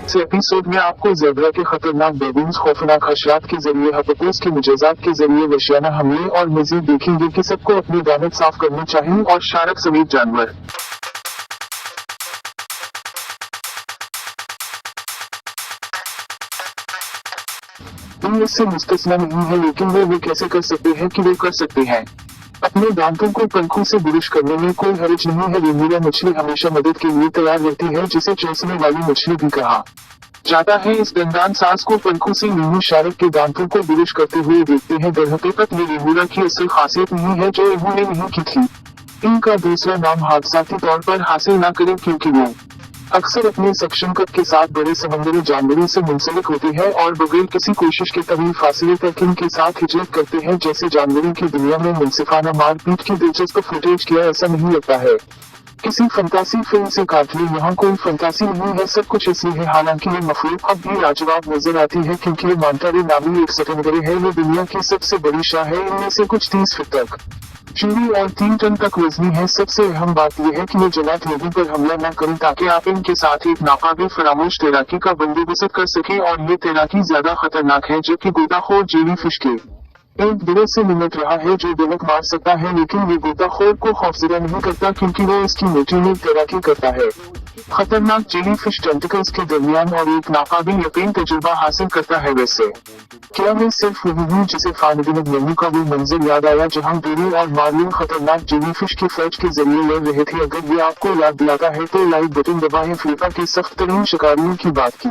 इस एपिसोड में आपको ज़ेब्रा के खतरनाक बेबून्स, खौफनाक हशरात के जरिए हिप्पोपोटामस के मुजज़्ज़ात के जरिए वहशियाना हमले और मज़ीद देखेंगे कि सबको अपने दांत साफ करने चाहिए और शार्क समेत जानवर। इनमें से मुस्तस्ना नहीं है, लेकिन वे कैसे कर सकते हैं कि वे कर सकते हैं। अपने दांतों को पंखों से बुरुश करने में कोई हर्ज नहीं है। रेमूरा मछली हमेशा मदद के लिए तैयार रहती है, जिसे चूसने वाली मछली भी कहा जाता है। इस दंदान सास को पंखों से नीमू शार्क के दांतों को बुरुश करते हुए देखते हैं। दरहकीकत ये रेमूरा की असल खासियत नहीं है जो इन्होंने नहीं की थी। इनका दूसरा नाम हादसाती तौर पर हासिल न करें, क्योंकि वो अक्सर अपने सक्शन कट के साथ बड़े समुद्री जानवरों से मुंसलिक होते हैं और बगैर किसी कोशिश के तवील फासले तक इनके साथ हिजरत करते हैं। जैसे जानवरों की दुनिया में मुनसिफाना मारपीट की दिलचस्प फुटेज किया ऐसा नहीं लगता है किसी फंतासी फिल्म से काट ली। यहाँ कोई फंतासी नहीं है, सब कुछ इसलिए है। हालांकि ये मखलूक अब भी लाजवाब नजर आती है, क्योंकि ये मांटारे नामी एक सतंगरे है। ये दुनिया की सबसे बड़ी शाह है। इनमें से कुछ 30 फीट तक चूड़ी और 3 टन तक वजनी है। सबसे अहम बात यह है कि ये जमात लोगों पर हमला न करें, ताकि आप इनके साथ एक नाकाबिल फरामोश तैराकी का बंदोबस्त कर सकें। और ये तैराकी ज्यादा खतरनाक है, जबकि गोताखोर जेली फिश के एक गिरोह से निमट रहा है जो दमक मार सकता है, लेकिन ये गोताखोर को खौफजदा नहीं करता, क्योंकि वो इसकी मोटी में तैराकी करता है। खतरनाक जेली फिश टेंटिकल्स के दरमियान और एक नाकाबिल यकीन तजुर्बा हासिल करता है। वैसे क्या मैं सिर्फ वही हूँ जिसे फानदिनक मेनू का वो मंजर याद आया जहाँ डोरी और मार्लिन खतरनाक जेली फिश की फ्लैच के जरिए लड़ रहे थे। अगर ये आपको याद दिलाता है तो लाइक बटन दबाएं। अफ्रीका के सख्त तरीन शिकारियों की बात की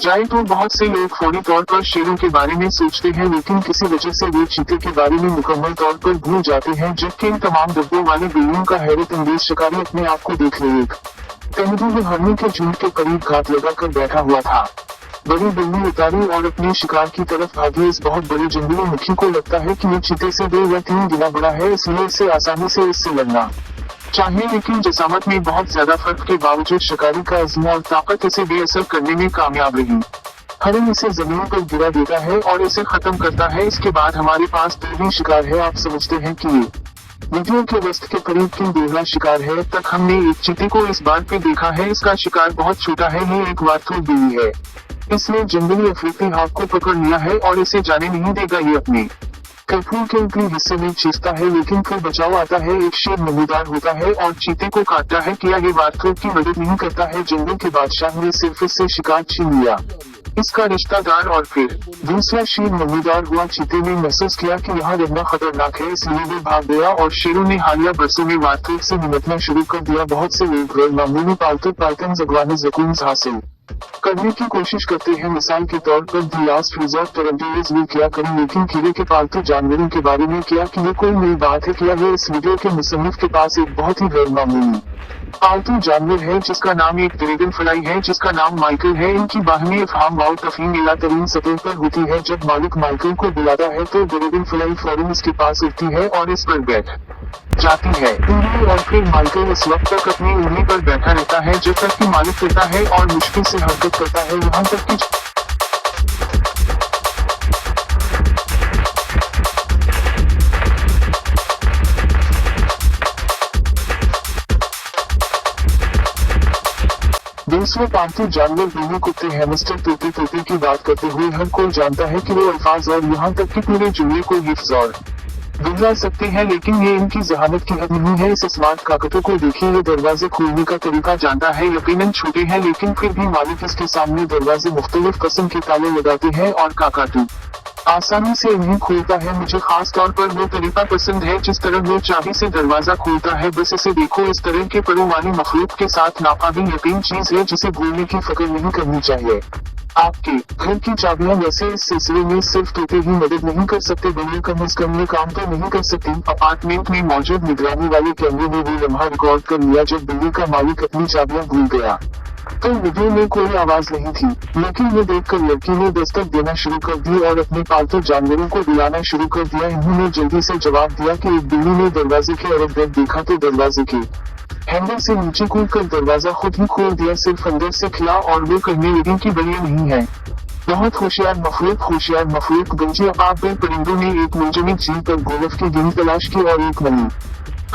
जाए तो बहुत से लोग फौरी तौर पर शेरों के बारे में सोचते हैं, लेकिन किसी वजह से वे चीते के बारे में मुकम्मल तौर पर भूल जाते हैं। जबकि इन तमाम डब्बों वाले बिल्लियों का हैरत अंगेज शिकारी अपने आप को देख ले एक तेंदुए हरनी के झुंड के करीब घात लगाकर बैठा हुआ था। बड़ी बिल्ली उतारी और अपने शिकार की तरफ भागी। इस बहुत बड़े जंगली मुखी को लगता है कि ये चीते से 2 या 3 गुना बड़ा है, इसलिए इसे आसानी से इससे लड़ना चाहिए। लेकिन जसामत में बहुत ज्यादा फर्क के बावजूद शिकारी का अज़्म और ताकत इसे बेअसर करने में कामयाब रही। हरन इसे जमीन पर गिरा देता है और इसे खत्म करता है। इसके बाद हमारे पास 2 शिकार है। आप समझते हैं कि ये वीडियो के वस्त के करीब क्यों 2वां शिकार है। अब तक हमने एक चीते को इस बात पे देखा है, इसका शिकार बहुत छोटा है। ये एक वार्थू बिल्ली है। इसने जंगली अफ्रीकी हाथ को पकड़ लिया है और इसे जाने नहीं देगा। ये अपने कपूर के ऊपरी हिस्से में चीखता है, लेकिन फिर बचाव आता है। एक शेर नमूदार होता है और चीते को काटता है। क्या ये वार्थू की मदद नहीं करता है? जंगल के बादशाह ने सिर्फ इससे शिकार छीन लिया, इसका रिश्तेदार। और फिर दूसरा शेर नमूदार हुआ। चीते ने महसूस किया कि यहाँ रहना खतरनाक है, इसलिए वो भाग गया और शेरों ने हालिया बरसों में वार्थू से निपटना शुरू कर दिया। बहुत से लोग गैर मामूली पालतू पाइथन जगवानी ज़कून हासिल करने की कोशिश करते हैं। मिसाल के तौर पर दी लास्ट रिजॉर्ट टोरंटोज में क्या करें, लेकिन कीड़े के पालतू जानवरों के बारे में क्या कि ये कोई नई बात है? क्या ये इस वीडियो के मुसन्निफ के पास एक बहुत ही गैर मामूली पालतू जानवर है जिसका नाम एक ड्रैगन फ्लाई है, जिसका नाम माइकल है। इनकी बाहमी अफहाम वाउ तफहीम इला तरीन सतह पर होती है। जब मालिक माइकल को बुलाता है तो ड्रैगन फ्लाई फौरन इसके पास उठती है और इस पर बैठ जाती है उंगली, और फिर माइकल इस वक्त तक अपनी उंगली पर बैठा रहता है जब तक कि मालिक करता है और मुश्किल से हरकत करता है, यहाँ तक कि दूसरे पालतू जानवर बिल्ली, कुत्ते, हैमस्टर, तोते की बात करते हुए हर कोई जानता है कि वो अल्फाज और यहाँ तक कि पूरे जुमले को हिफ्ज और दोहरा सकते हैं, लेकिन ये इनकी जहानत की हद नहीं है। इस स्मार्ट काकटो को देखिए, ये दरवाजे खोलने का तरीका जानता है। यकीनन छोटे हैं, लेकिन फिर भी मालिक इसके सामने दरवाजे मुख्तलिफ किस्म के ताले लगाते हैं और काकाटू आसानी से इन्हें खोलता है। मुझे खास तौर पर वो तरीका पसंद है जिस तरह वो चाबी से दरवाजा खोलता है। बस इसे देखो, इस तरह के परों वाली मखलूक के साथ नाकाबिल यकीन चीज है जिसे भूलने की फिक्र नहीं करनी चाहिए। आपके घर की चाबियां वैसे इस सिलसिले में सिर्फ तोते ही मदद नहीं कर सकते, बल्कि कम अज कम ये काम तो नहीं कर सकती। अपार्टमेंट में मौजूद निगरानी वाले कैमरे ने वो लम्हा रिकॉर्ड कर लिया जब बिल्ली का मालिक अपनी चाबियां भूल गया। तो वीडियो में कोई आवाज नहीं थी, लेकिन ये देखकर लड़की ने दस्तक देना शुरू कर दी और अपने पालतू जानवरों को बुलाना शुरू कर दिया। इन्होंने जल्दी से जवाब दिया कि एक बिल्ली ने दरवाजे के अरब दर देखा तो दरवाजे के हैंडल से नीचे कूदकर दरवाजा खुद ही खोल दिया, सिर्फ अंदर से खिला। और वो कहने लगी कि बलिया नहीं है, बहुत होशियार मखलूक। गंजी अपाब परिंदों ने एक मुंजमद झील पर गोल्फ की गेंद तलाश की और एक मनी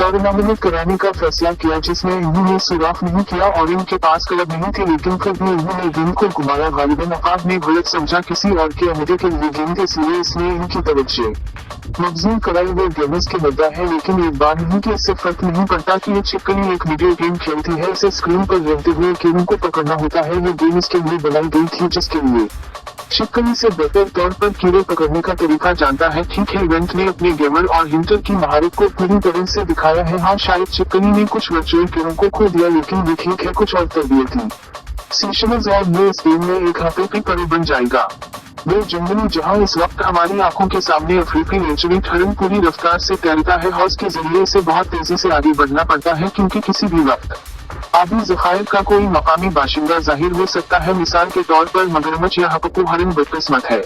और नामिनेट कराने का फैसला किया, जिसमें इन्होंने सुराख नहीं किया और इनके पास क्लब नहीं थे, लेकिन फिर भी इन्होंने गेंद को घुमाया। गालिबन अफाक ने गलत समझा किसी और के अहदे के लिए गेंद, इसलिए इसने इनकी तवज्जो मखजूल कराई। वो गेमर्स के मुद्दा है, लेकिन एक बार नहीं कि इससे फर्क नहीं पड़ता कि ये चिपकली एक वीडियो गेम खेलती है, इसे स्क्रीन पर रहते हुए कीड़ों को पकड़ना होता है। ये गेम इसके लिए बनाई गई थी, जिसके लिए चिपकली से बेहतर तौर पर कीड़े पकड़ने का तरीका जानता है। ठीक है, इवेंट ने अपने गेमर और हिंटर की महारत को पूरी तरह से दिखाया है। हाँ, शायद चिपकली ने कुछ वर्चुअल कीड़ों को खो दिया, लेकिन ये ठीक है, कुछ और तरबियत थी। सेशनल्स और ये इस गेम में एक हकीकी पड़े बन जाएगा। वो जंगली जहां इस वक्त हमारी आंखों के सामने अफ्रीकी नेचुरल हरन पूरी रफ्तार से तैरता है। हौस के जरिए इसे बहुत तेजी से आगे बढ़ना पड़ता है, क्योंकि किसी भी वक्त आबी ज़खायर का कोई मकामी बाशिंदा जाहिर हो सकता है। मिसाल के तौर पर मगरमच्छ या हपकू हरन बदकिस्मत है।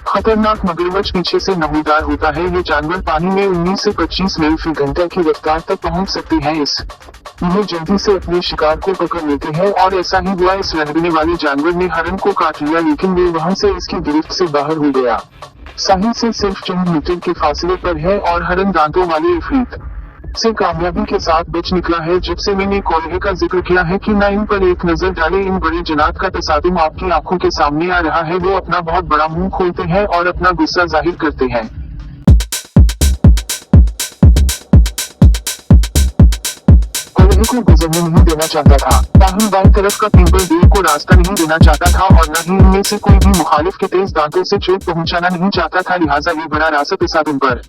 खतरनाक मगरमच्छ पीछे से नमूदार होता है। ये जानवर पानी में 19 से 25 मील फी घंटा की रफ्तार तक पहुंच सकते हैं। ये जल्दी से अपने शिकार को पकड़ लेते हैं, और ऐसा ही हुआ। इस रंगने वाले जानवर ने हरन को काट लिया, लेकिन वो वहां से इसकी गिरफ्त से बाहर हो गया। साहिल से सिर्फ चंद मीटर के फासले पर है, और हरन दांतों वाले इफरीत से कामयाबी के साथ बच निकला है। जब से मैंने कोल्हे का जिक्र किया है कि ना इन पर एक नजर डाले, इन बड़े जनात का तसादुम आपकी आंखों के सामने आ रहा है। वो अपना बहुत बड़ा मुंह खोलते हैं और अपना गुस्सा जाहिर करते हैं। कोल्हे को गुजरने नहीं देना चाहता था, ताहम बाईं तरफ का टिम्बर देव को रास्ता नहीं देना चाहता था, और न ही इनमें से कोई भी मुखालिफ के तेज दांतों से चोट पहुंचाना नहीं चाहता था। लिहाजा ये बड़ा रास्ता तसादुम पर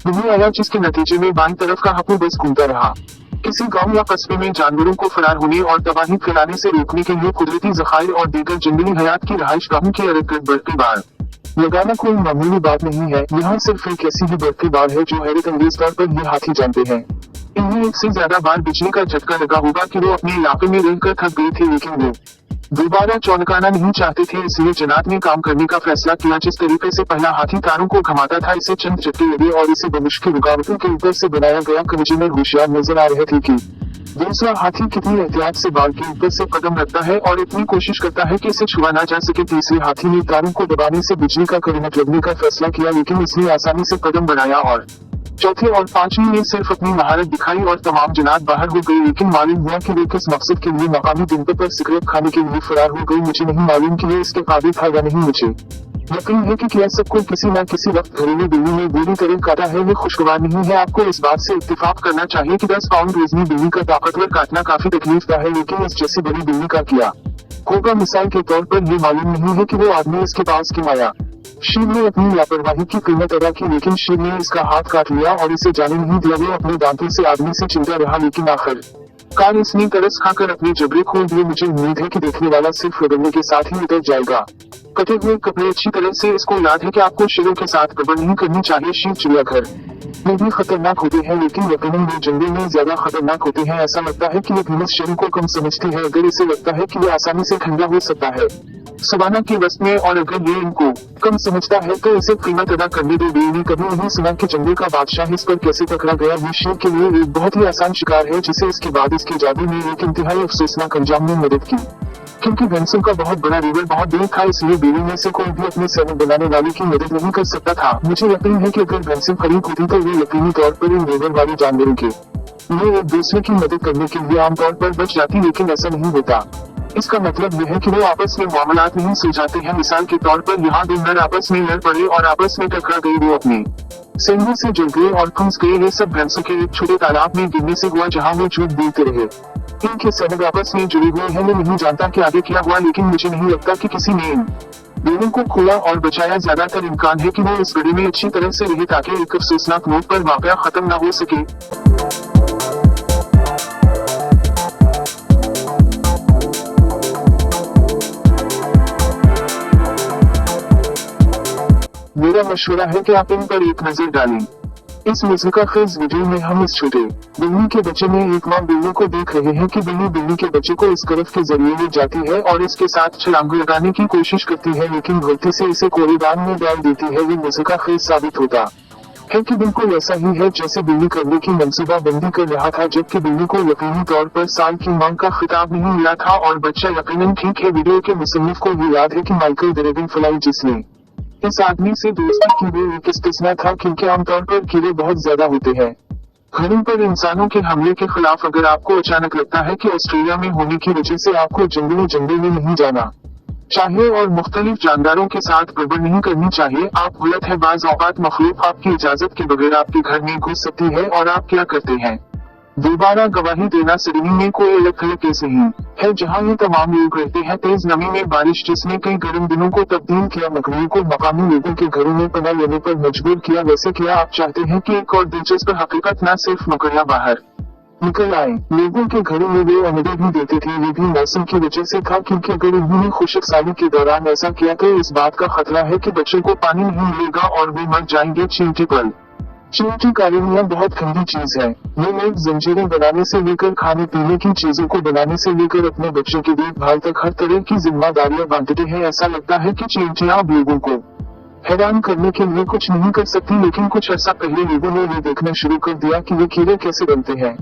नहीं आया, जिसके नतीजे में बाईं तरफ का हपू बस घूमता रहा। किसी गांव या कस्बे में जानवरों को फरार होने और तबाही फैलाने से रोकने के लिए कुदरती ज़खायर और दीगर जंगली हयात की रहाइश गाहों की अरकत बढ़ती बार लगाना कोई मामूली बात नहीं है। यहाँ सिर्फ एक ऐसी ही बढ़ती बार है जो हैरत अंगेज तौर पर ये हाथी जानते हैं। इन्हें एक से ज्यादा बार बिजली का झटका लगा होगा कि वो अपने इलाके में रहकर थक गए थे, लेकिन वो दोबारा चौंकाना नहीं चाहते थे। इसलिए जनात ने काम करने का फैसला किया। जिस तरीके से पहला हाथी तारों को घुमाता था, इसे चंद झटके लगे और इसे बमुश्किल रुकावटों के ऊपर से बनाया गया। कंजीनर होशियार नजर आ रहे थे कि दूसरा हाथी कितनी एहतियात से बाल के ऊपर से कदम रखता है और इतनी कोशिश करता है कि इसे छुआ ना जा सके। तीसरे हाथी ने तारों को दबाने से बिजली का करंट लगने का फैसला किया, लेकिन इसने आसानी से कदम बढ़ाया। और चौथे और पांचवी ने सिर्फ अपनी महारत दिखाई और तमाम जनात बाहर हो गए। लेकिन मालूम हुआ कि वे किस मकसद के लिए मकामी दिन पर सिगरेट खाने के लिए फरार हो गई। मुझे नहीं मालूम कि ये इसके काबिल था या नहीं। मुझे यकीन है कि क्या सबको किसी न किसी वक्त घरेलू बिल्ली ने बुरी तरह काटा है। ये खुशगवार नहीं है। आपको इस बात से इत्तेफाक करना चाहिए कि 10 पाउंड वजनी बिल्ली का ताकतवर काटना काफी तकलीफदा है, लेकिन इस जैसी बड़ी बिल्ली का किया होगा। मिसाल के तौर पर ये मालूम नहीं है कि वो आदमी इसके पास क्यों आया। शिव ने अपनी लापरवाही की कीमत अदा की, लेकिन शिव ने इसका हाथ काट लिया और इसे जाने नहीं दिया। वो अपने दांतों से आदमी से चिमटा रहा, लेकिन आखिरकार इसने तरस खाकर अपने जबड़े खोल दिए। मुझे उम्मीद है कि देखने वाला सिर्फ रगड़ने के साथ ही उतर जाएगा। कटे हुए कपड़े अच्छी तरह से इसको याद है कि आपको शेरों के साथ गड़बड़ नहीं करनी चाहिए। शिव चिड़ियाघर में भी खतरनाक होते हैं, लेकिन यकीनन वो जंगल में ज्यादा खतरनाक होते हैं। ऐसा लगता है कि ये भीमस शेरों को कम समझती है। अगर इसे लगता है कि ये आसानी से ठंडा हो सकता है सवाना की वस्त में, और अगर ये इनको कम समझता है तो इसे कीमत अदा करने दो। ने कभी नहीं सुना कि जंगल का बादशाह इस पर कैसे पकड़ा गया। ये शेर के लिए एक बहुत ही आसान शिकार है, जिसे इसके बाद इसके जादू ने एक इंतहाई अफसोसनाक अंजाम में मदद की। क्योंकि भैंसों का बहुत बड़ा रिवर बहुत दूर था, इसलिए बेड़ी में से कोई भी अपने सैनिक बनाने वाले की मदद नहीं कर सकता था। मुझे यकीन है कि अगर भैंसें खरीद होती तो वे यकीनी तौर पर इन रिवर वाले जानवरों के लिए एक दूसरे की मदद करने के लिए आमतौर पर बच जाती, लेकिन ऐसा नहीं होता। इसका मतलब यह है कि वो आपस में मामलात नहीं सुलझाते हैं। मिसाल के तौर पर यहाँ दो नर आपस में लड़ पड़े और आपस में टकरा गए। वो अपने सींगों से जुड़ गए और फंस गए। ये सब भैंसों के एक छोटे तालाब में गिरने से हुआ, जहाँ वो झूठ बोलते रहे। इनके सैनिक आपस में जुड़े हुए हैं। मैं नहीं जानता कि आगे क्या हुआ, लेकिन मुझे नहीं लगता कि किसी ने इन दोनों को खोला और बचाया। ज्यादातर इम्कान है कि वो इस गड्ढे में अच्छी तरह से रहे, ताकि एक अफसोसनाक नोट पर वाकया खत्म न हो सके। मेरा मशवरा है कि आप इन पर एक नजर डालें। इस मज़ेदार खेज वीडियो में हम इस छोटे बिल्ली के बच्चे में एक माँ बिल्ली को देख रहे हैं कि बिल्ली बिल्ली के बच्चे को इस तरफ के जरिए ले जाती है और इसके साथ छलांग लगाने की कोशिश करती है, लेकिन गलती से इसे कूड़ेदान में डाल देती है। ये मज़ेदार खेज साबित होता है कि बिल्कुल ऐसा ही है जैसे बिल्ली करने की मंसूबा बंदी कर रहा था, जबकि बिल्ली को यकीनी तौर पर साल की मांग का खिताब नहीं मिला था और बच्चा यकीनन ठीक है। वीडियो के मुसन्निफ को ये याद है कि माइकल ड्रैगन फ्लाई, जिसने इस आदमी से दोस्ती की, वो एक इस्तिस्ना था, क्योंकि आमतौर पर कीड़े बहुत ज्यादा होते हैं। घरों पर इंसानों के हमले के खिलाफ अगर आपको अचानक लगता है कि ऑस्ट्रेलिया में होने की वजह से आपको जंगल में नहीं जाना चाहिए और मुख्तलिफ जानदारों के साथ गड़बड़ नहीं करनी चाहिए, आप गलत है। बाज औकात मखलूक आपकी इजाजत के बगैर आपके घर में घुस सकती है और आप क्या करते हैं? दोबारा गवाही देना। सिडनी में कोई अलग थलग केस नहीं है जहां ये तमाम लोग रहते हैं। तेज नमी में बारिश जिसने कई गर्म दिनों को तब्दील किया, मकबूल को मकामी लोगों के घरों में पनाह लेने पर मजबूर किया। वैसे क्या आप चाहते हैं कि एक और दिलचस्प हकीकत न सिर्फ मकड़ियां बाहर निकल आए, लोगों के घरों में वे आमदे भी देते थे। ये भी मौसम की वजह से था, क्योंकि अगर उन्होंने खुशक साली के दौरान ऐसा किया तो इस बात का खतरा है कि बच्चों को पानी नहीं मिलेगा और वे मर जाएंगे। चींटी पर चींटी कॉलोनियां बहुत गंदी चीज है। ये लोग जंजीरें बनाने से लेकर खाने पीने की चीजों को बनाने से लेकर अपने बच्चों की देखभाल तक हर तरह की जिम्मेदारियां बांटते हैं। ऐसा लगता है कि चींटियां अब लोगों को हैरान करने के लिए कुछ नहीं कर सकती, लेकिन कुछ अर्सा पहले लोगों ने ये देखना शुरू कर दिया कि ये कीड़े कैसे बनते हैं।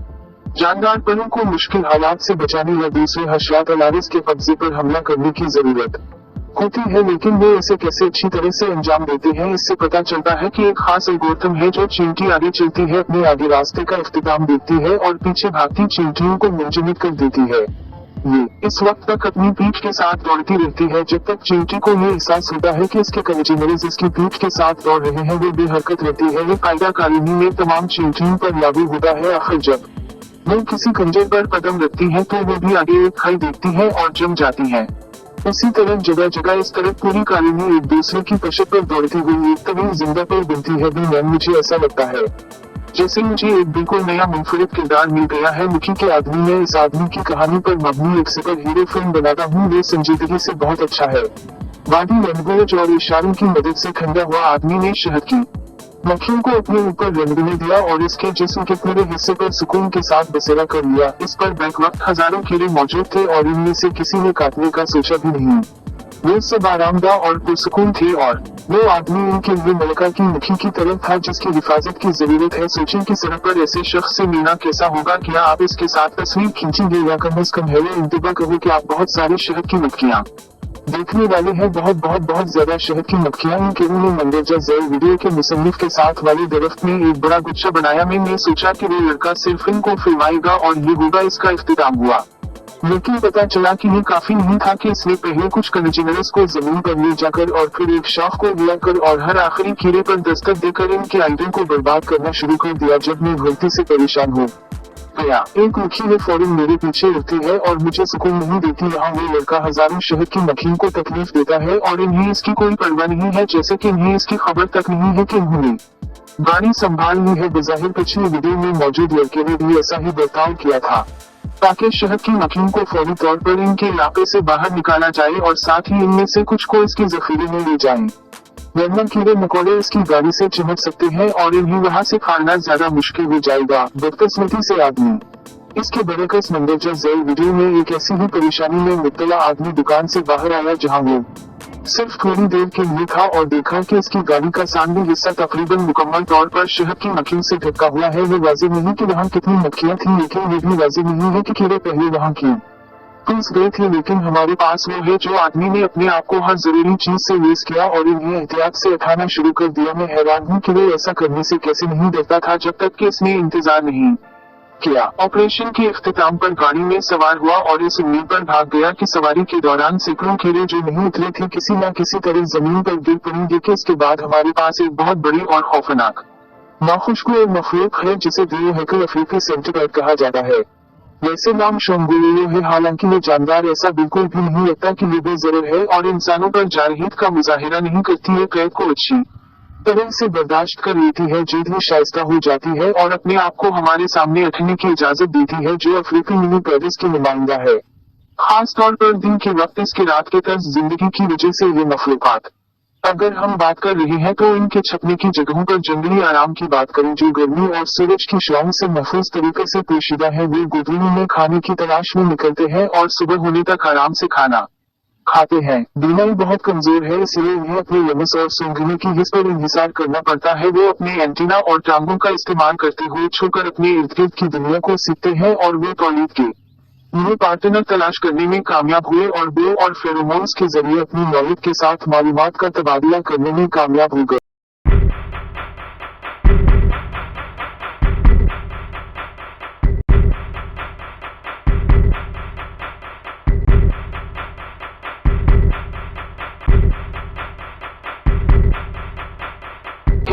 जानदार परों को मुश्किल हालात से बचाने या दूसरे हशरात अलारिस के कब्जे पर हमला करने की जरूरत होती है, लेकिन वे इसे कैसे अच्छी तरह से अंजाम देते हैं इससे पता चलता है कि एक खास एल्गोरिथम है जो चींटी आगे चलती है, अपने आगे रास्ते का इख्तिताम देखती है और पीछे भागती चींटियों को मुंजमद कर देती है। ये इस वक्त तक अपनी पीठ के साथ दौड़ती रहती है जब तक चींटी को ये एहसास होता है कि इसके कंजीमर्स इसकी पीठ के साथ दौड़ रहे हैं। वो बेहरकत रहती है। ये कायदा कॉलोनी में तमाम चींटियों पर लागू होता है। आखिर जब वो किसी खंजर पर कदम रखती है तो वो भी आगे एक खाई देखती है और जम जाती है। उसी तरह जगह जगह इस तरह पूरी कॉलोनी एक दूसरे की पशे पर दौड़ती हुई एक तवील जिंदा पर बनती है। भी मैम, मुझे ऐसा लगता है जैसे मुझे एक बिल्कुल नया मुनफरिद किरदार मिल गया है। निकी के आदमी। मैं इस आदमी की कहानी पर मबनी एक सुपर हीरो फिल्म बनाता हूँ। वो संजीदगी से बहुत अच्छा है। बॉडी लैंग्वेज और इशारों की मदद से खंडा हुआ आदमी ने शहद की मक्खियों को अपने ऊपर रंगने दिया और इसके जिस्म के पूरे हिस्से पर सुकून के साथ बसेरा कर लिया। इस पर बैक वक्त हजारों कीड़े मौजूद थे और इनमें से किसी ने काटने का सोचा भी नहीं। वे सब आरामदा और पुरसुकून थे और वो आदमी उनके लिए मलका की मुखी की तरह था जिसकी हिफाजत की जरूरत है। सोचें कि सड़क पर ऐसे शख्स से मिलना कैसा होगा। क्या आप इसके साथ तस्वीर खींचेंगे या कम अज कम हेलो इंतबा करो कि आप बहुत सारी शहद की मक्खियाँ देखने वाले हैं। बहुत ज्यादा शहद की मक्खियां। इन कीड़ों ने मंदरजा ज़ैल वीडियो के मुसन्निफ के साथ वाले दरख्त में एक बड़ा गुच्छा बनाया। मैंने सोचा कि वो लड़का सिर्फ इनको फिल्माएगा और ये होगा इसका इख्तिताम हुआ, लेकिन पता चला कि ये काफी नहीं था कि इसने पहले कुछ कंजीमर्स को जमीन पर ले जाकर और फिर एक शाख को मिलाकर और हर आखिरी कीड़े पर दस्तक देकर इनके आइटम को बर्बाद करना शुरू कर दिया। जब मैं गलती से परेशान हो गया, एक मक्खी ने फौरन मेरे पीछे उड़ती है और मुझे सुकून नहीं देती। यहाँ वो लड़का हजारों शहद की मक्खियों को तकलीफ देता है और इन्हें इसकी कोई परवाह नहीं है, जैसे कि इन्हें इसकी खबर तक नहीं है कि इन्होंने गाड़ी संभाल ली है। बज़ाहिर पिछली वीडियो में मौजूद लड़के ने भी ऐसा ही बर्ताव किया था ताकि शहद की मक्खियों को फौरी तौर पर इनके इलाके से बाहर निकाला जाए और साथ ही इनमें से कुछ को इसके जखीरे में ले जाएं। वरना कीड़े मकोड़े इसकी गाड़ी से चिमट सकते हैं और इन्हें वहाँ से फाड़ना ज्यादा मुश्किल हो जाएगा। बदकिस्मती से आदमी इसके बरकस मंदरजा ज़ैल वीडियो में एक ऐसी ही परेशानी में मुब्तला आदमी दुकान से बाहर आया जहाँ वो सिर्फ थोड़ी देर के लिए था और देखा कि इसकी गाड़ी का सामने हिस्सा तकरीबन मुकम्मल तौर पर शहद की मक्खियों से ढका हुआ है। वो वाज़ेह नहीं कि वहाँ कितनी मक्खियाँ थी, लेकिन ये भी वाज़ेह नहीं है कि कीड़े पहले वहाँ क्यों घुस गए थे। लेकिन हमारे पास वो है जो आदमी ने अपने आप को हर जरूरी चीज से लेस किया और इन्हें एहतियात से उठाना शुरू कर दिया। मैं हैरान हूँ कि वो ऐसा करने से कैसे नहीं डरता था जब तक कि इसने इंतजार नहीं किया। ऑपरेशन के इख्तिताम पर गाड़ी में सवार हुआ और इस उम्मीद पर भाग गया कि सवारी के दौरान सैकड़ों कीड़े जो नहीं उतरे थे किसी न किसी तरह जमीन पर गिर पड़ेंगे। कि इसके बाद हमारे पास एक बहुत बड़ी और खौफनाक नाखुशगवार मखलूक है जिसे दियो अफ्रीकी सेंटीपैड कहा जाता है। वैसे नाम शोंगुलियो है, हालांकि ये जानदार ऐसा बिल्कुल भी नहीं लगता कि ये बेजरर है और इंसानों पर जारहीत का मुजाहिरा नहीं करती है। कैद को अच्छी तरह से बर्दाश्त कर लेती है, जल्द ही शाइस्ता हो जाती है और अपने आप को हमारे सामने रखने की इजाजत देती है, जो अफ्रीकी मिनी पैरिस की नुमाइंदा है। खास तौर पर दिन के वक्त इसके रात के तर्ज जिंदगी की वजह से ये मखलूकात। अगर हम बात कर रहे हैं तो इनके छपने की जगहों पर जंगली आराम की बात करें जो गर्मी और सूरज की शुआओं से महफूज तरीके से पोशीदा है। वे गुदड़ी में खाने की तलाश में निकलते हैं और सुबह होने तक आराम से खाना खाते हैं। बीमारी बहुत कमजोर है, इसलिए उन्हें अपने लमस और सूंघने की हिस्स पर इंहिसार करना पड़ता है। वो अपने एंटीना और टांगों का इस्तेमाल करते हुए छुकर अपने इर्द गिर्द की दुनिया को सीखते हैं और वो तौलीद के लिए पार्टनर तलाश करने में कामयाब हुए और बो और फेरोमोन्स के जरिए अपनी नौयत के साथ मालूमात का तबादला करने में कामयाब हो गए।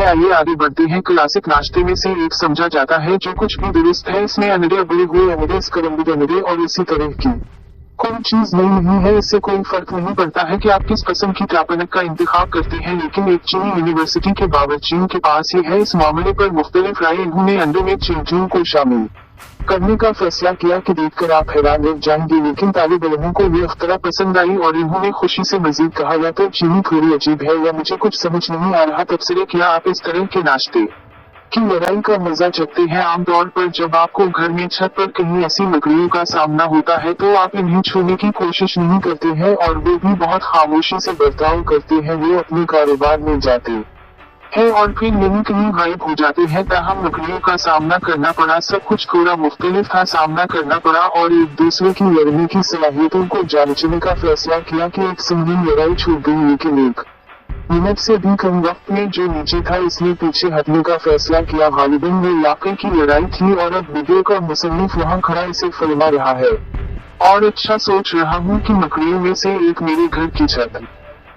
आइए आगे बढ़ते हैं। क्लासिक नाश्ते में से एक समझा जाता है जो कुछ भी दुरुस्त है, इसमें अनडे उबले हुए अनडे, स्क्रम्बल्ड अनडे और इसी तरह की कोई चीज नई नहीं है। इससे कोई फर्क नहीं पड़ता है कि आप किस किस्म की टापनक का इंतखाब करते हैं, लेकिन एक चीनी यूनिवर्सिटी के बावर्चीन के पास ही है इस मामले पर मुख्तलिफ राय। इन्होंने अंडों में चीनी को शामिल करने का फैसला किया कि देखकर आप हैरान रह जाएंगे, लेकिन तालिब इल्मों को ये अख्तरा पसंद आई और इन्होंने खुशी से मजीद कहा, या तो चीनी थोड़ी अजीब है या मुझे कुछ समझ नहीं आ रहा। तबसरे किया आप इस तरह के नाश्ते की लड़ाई का मजा चखते हैं। आमतौर पर जब आपको घर में छत पर कहीं ऐसी लकड़ियों का सामना होता है तो आप इन्हें छूने की कोशिश नहीं करते हैं और वो भी बहुत खामोशी से बर्ताव करते हैं। वो अपने कारोबार में जाते है और फिर यहीं कहीं गायब हो जाते हैं। ताहम लकड़ियों का सामना करना पड़ा, सब कुछ थोड़ा मुख्तलिफ था। सामना करना पड़ा और एक दूसरे की लड़ने की सलाहियतों को जांचने का फैसला किया कि एक संगीन लड़ाई छूट गई, लेकिन एक मिनट से भी कम वक्त में जो नीचे था इसने पीछे हटने का फैसला किया। गालिबन ये इलाके की लड़ाई थी और अब वीडियो का मुसन्निफ वहाँ खड़ा इसे फरमा रहा है और अच्छा सोच रहा हूँ कि मकड़ियों में से एक मेरे घर की छत